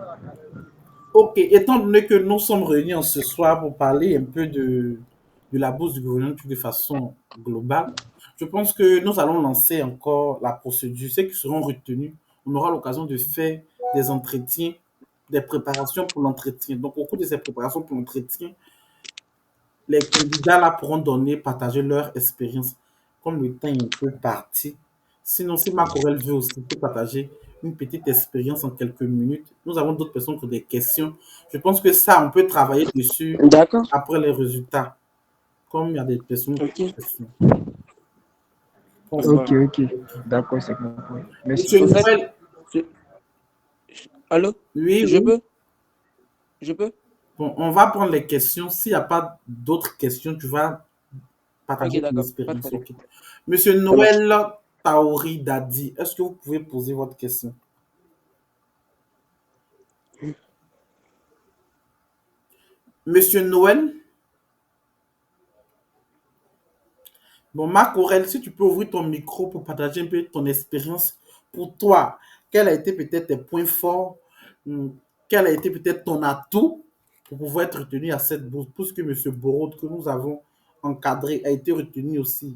Ok, étant donné que nous sommes réunis en ce soir pour parler un peu de la bourse du gouvernement de façon globale, je pense que nous allons lancer encore la procédure. Ceux qui seront retenus, on aura l'occasion de faire des entretiens, des préparations pour l'entretien. Donc, au cours de ces préparations pour l'entretien, les candidats là pourront donner, partager leur expérience. Comme le temps est un peu parti, sinon, si Marc Aurèle veut aussi peut partager une petite expérience en quelques minutes, nous avons d'autres personnes qui ont des questions. Je pense que ça, on peut travailler dessus D'accord. après les résultats, comme il y a des personnes qui ont Ok. des questions. Ok, ok. D'accord, c'est compris. Merci. Monsieur Au fait, Noël, je- allô? oui, Je oui. peux? Je peux? Bon, on va prendre les questions. S'il n'y a pas d'autres questions, tu vas Ok, partager ton d'accord. Pas de expérience. problème. Ok. Monsieur Ça marche. Noël Taori Dadi, est-ce que vous pouvez poser votre question? Monsieur Noël? Bon, Marc Aurèle, si tu peux ouvrir ton micro pour partager un peu ton expérience pour toi, quel a été peut-être tes points forts, quel a été peut-être ton atout pour pouvoir être retenu à cette bourse, puisque M. Borod, que nous avons encadré, a été retenu aussi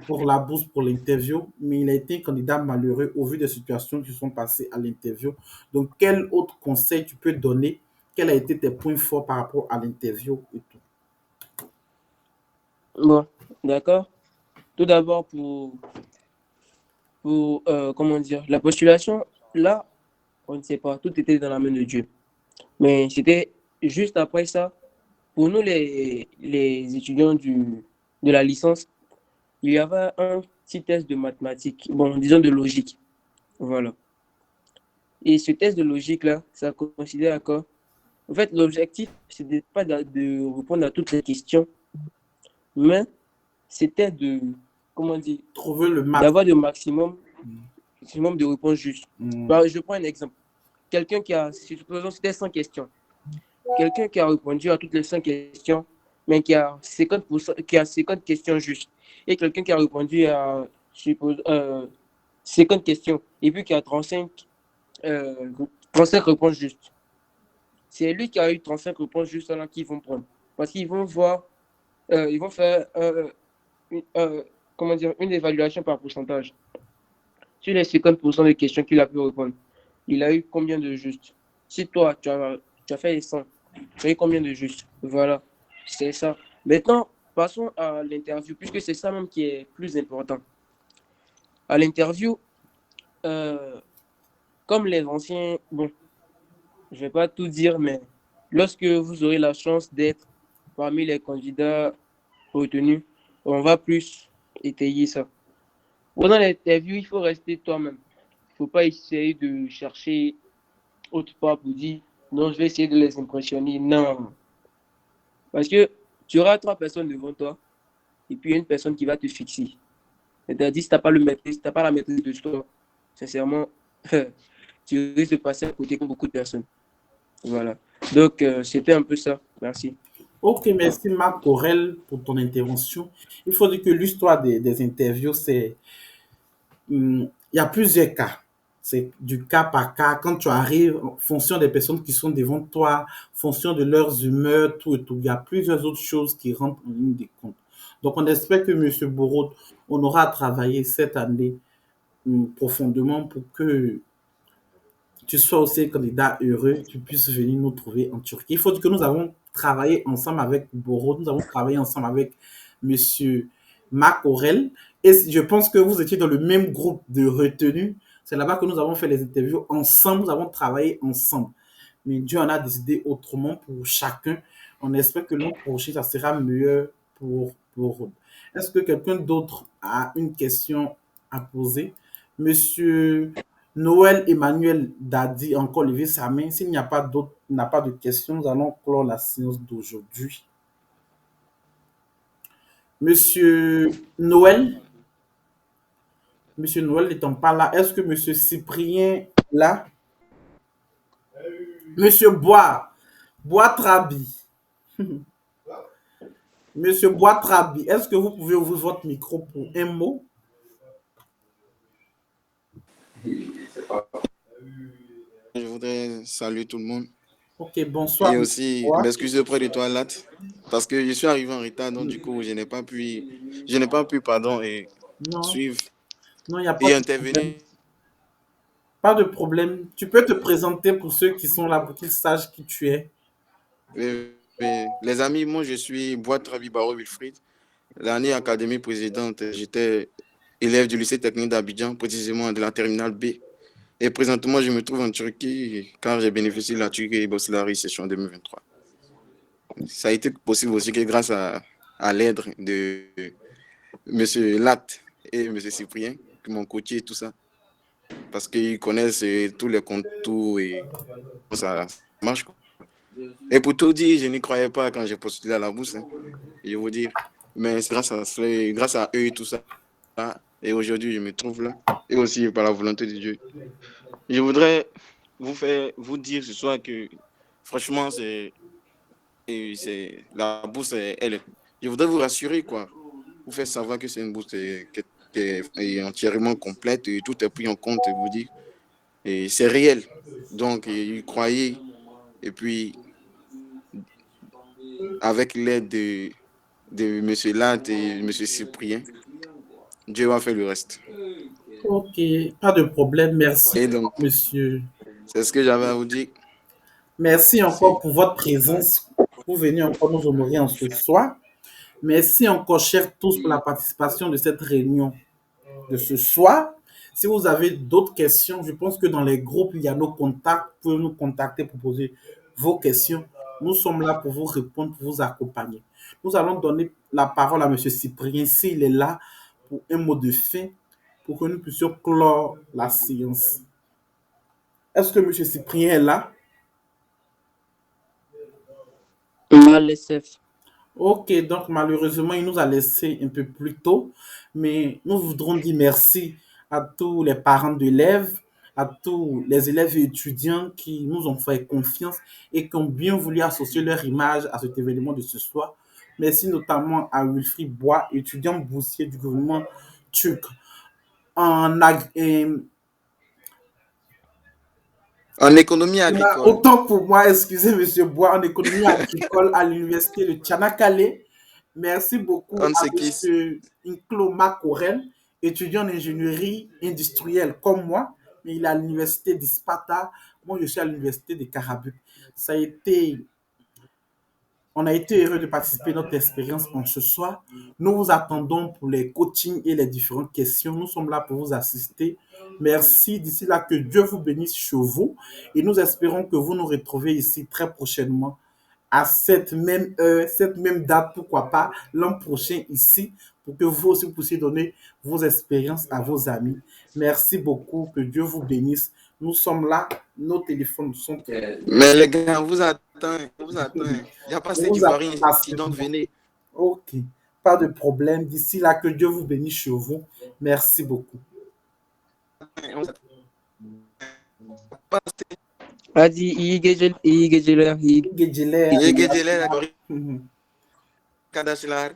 pour la bourse pour l'interview, mais il a été un candidat malheureux au vu des situations qui sont passées à l'interview. Donc, quel autre conseil tu peux donner? Quels a été tes points forts par rapport à l'interview et tout? Bon, d'accord. Tout d'abord, comment dire, la postulation, là, on ne sait pas. Tout était dans la main de Dieu. Mais c'était juste après ça, pour nous, les étudiants de la licence, il y avait un petit test de mathématiques, bon, disons de logique. Voilà. Et ce test de logique-là, ça considère à quoi? En fait, l'objectif, c'était pas de répondre à toutes les questions, mais c'était de, comment dire, Trouver le max. d'avoir le maximum de réponses justes. Je prends un exemple. Quelqu'un qui a, supposons c'était 100 questions. Quelqu'un qui a répondu à toutes les 100 questions, mais qui a 50 questions justes. Et quelqu'un qui a répondu à, 50 questions, et puis qui a 35 réponses justes. C'est lui qui a eu 35 réponses justes là qu'ils vont prendre. Parce qu'ils vont voir, ils vont faire comment dire, une évaluation par pourcentage. Sur les 50% des questions qu'il a pu répondre, il a eu combien de justes? Si toi, tu as fait les 100, tu as eu combien de justes? Voilà, c'est ça. Maintenant, passons à l'interview, puisque c'est ça même qui est plus important. À l'interview, comme les anciens, bon, je ne vais pas tout dire, mais lorsque vous aurez la chance d'être parmi les candidats retenus, on va plus étayer ça. Pendant l'interview, il faut rester toi-même. Il ne faut pas essayer de chercher autre part pour dire non, je vais essayer de les impressionner. Non. Parce que tu auras 3 personnes devant toi et puis une personne qui va te fixer. C'est-à-dire, si tu n'as pas, pas la maîtrise de toi, sincèrement, tu risques de passer à côté comme beaucoup de personnes. Voilà. Donc, c'était un peu ça. Merci. Ok, merci Marc Aurèle pour ton intervention. Il faut dire que l'histoire des interviews, c'est, il y a plusieurs cas. C'est du cas par cas. Quand tu arrives, en fonction des personnes qui sont devant toi, en fonction de leurs humeurs, tout et tout, il y a plusieurs autres choses qui rentrent en ligne de compte. Donc, on espère que M. Borod, on aura travaillé cette année profondément pour que tu sois aussi un candidat heureux, tu puisses venir nous trouver en Turquie. Il faut dire que nous avons travaillé ensemble avec Boro, nous avons travaillé ensemble avec Monsieur Marc Aurel, et je pense que vous étiez dans le même groupe de retenue. C'est là-bas que nous avons fait les interviews ensemble, nous avons travaillé ensemble. Mais Dieu en a décidé autrement pour chacun. On espère que l'an prochain, ça sera mieux pour eux. Est-ce que quelqu'un d'autre a une question à poser? Monsieur Noël Emmanuel Dadi, encore levé sa main. S'il n'y a pas d'autres, n'a pas de questions, nous allons clore la séance d'aujourd'hui. Monsieur Noël, Monsieur Noël n'étant pas là, est-ce que Monsieur Cyprien est là? Monsieur Bois-Trabi, Monsieur Bois-Trabi, est-ce que vous pouvez ouvrir votre micro pour un mot? Je voudrais saluer tout le monde Ok, bonsoir, et Monsieur aussi Bois. m'excuser auprès de toi, Lat, parce que je suis arrivé en retard, donc du coup, je n'ai pas pu, pardon, et Non, suivre non, il n'y a pas et de problème. intervenir. Pas de problème. Tu peux te présenter pour ceux qui sont là, pour qu'ils sachent qui tu es. Les amis, moi, je suis Bois-Trabi Baro Wilfried. L'année académie présidente, j'étais élève du lycée technique d'Abidjan, précisément de la terminale B. Et présentement, je me trouve en Turquie car j'ai bénéficié de la Turquie et Bosselari session 2023. Ça a été possible aussi que grâce à l'aide de M. Lat et M. Cyprien, qui m'ont coaché et tout ça, parce qu'ils connaissent tous les contours et ça marche. Et pour tout dire, je n'y croyais pas quand j'ai postulé à la bourse, hein, je vous dire. Mais c'est grâce à eux et tout ça. Et aujourd'hui, je me trouve là. Et aussi par la volonté de Dieu. Je voudrais vous dire ce soir que franchement, la bourse, je voudrais vous rassurer, quoi. Vous faire savoir que c'est une bourse qui est entièrement complète et tout est pris en compte, vous dire. Et c'est réel. Donc, y croyez. Et puis, avec l'aide de M. Lat et M. Cyprien, Dieu va faire le reste. Ok, pas de problème. Merci, Et donc, monsieur. c'est ce que j'avais à vous dire. Merci encore pour votre présence. Vous venez encore nous honorer en ce soir. Merci encore, chers tous, pour la participation de cette réunion de ce soir. Si vous avez d'autres questions, je pense que dans les groupes, il y a nos contacts. Vous pouvez nous contacter pour poser vos questions. Nous sommes là pour vous répondre, pour vous accompagner. Nous allons donner la parole à M. Cyprien, s'il est là, pour un mot de fin, pour que nous puissions clore la séance. Est-ce que M. Cyprien est là? Ok, donc malheureusement, il nous a laissé un peu plus tôt, mais nous voudrons dire merci à tous les parents d'élèves, à tous les élèves et étudiants qui nous ont fait confiance et qui ont bien voulu associer leur image à cet événement de ce soir. Merci notamment à Wilfried Bois, étudiant boursier du gouvernement turc en, En économie agricole. autant pour moi, excusez Monsieur Bois, en économie agricole à l'université de Tchanakale. Merci beaucoup On à sait qui. Monsieur Nkloma Korel, étudiant en ingénierie industrielle comme moi, mais il est à l'université d'Ispata. Moi, je suis à l'université de Karabuk. On a été heureux de participer à notre expérience en ce soir. Nous vous attendons pour les coachings et les différentes questions. Nous sommes là pour vous assister. Merci. D'ici là, que Dieu vous bénisse chez vous. Et nous espérons que vous nous retrouvez ici très prochainement à cette même heure, cette même date, pourquoi pas, l'an prochain ici, pour que vous aussi puissiez donner vos expériences à vos amis. Merci beaucoup. Que Dieu vous bénisse. Nous sommes là. Nos téléphones sont prêts. Mais les gars, on vous attend. On vous attend. Il n'y a pas assez On vous d'Ivoiriens attend ici, donc venez. Ok, pas de problème. D'ici là, que Dieu vous bénisse chez vous. Merci beaucoup. Hadi iyi geceler, iyi geceler. İyi geceler. İyi geceler. Hı hı. Arkadaşlar.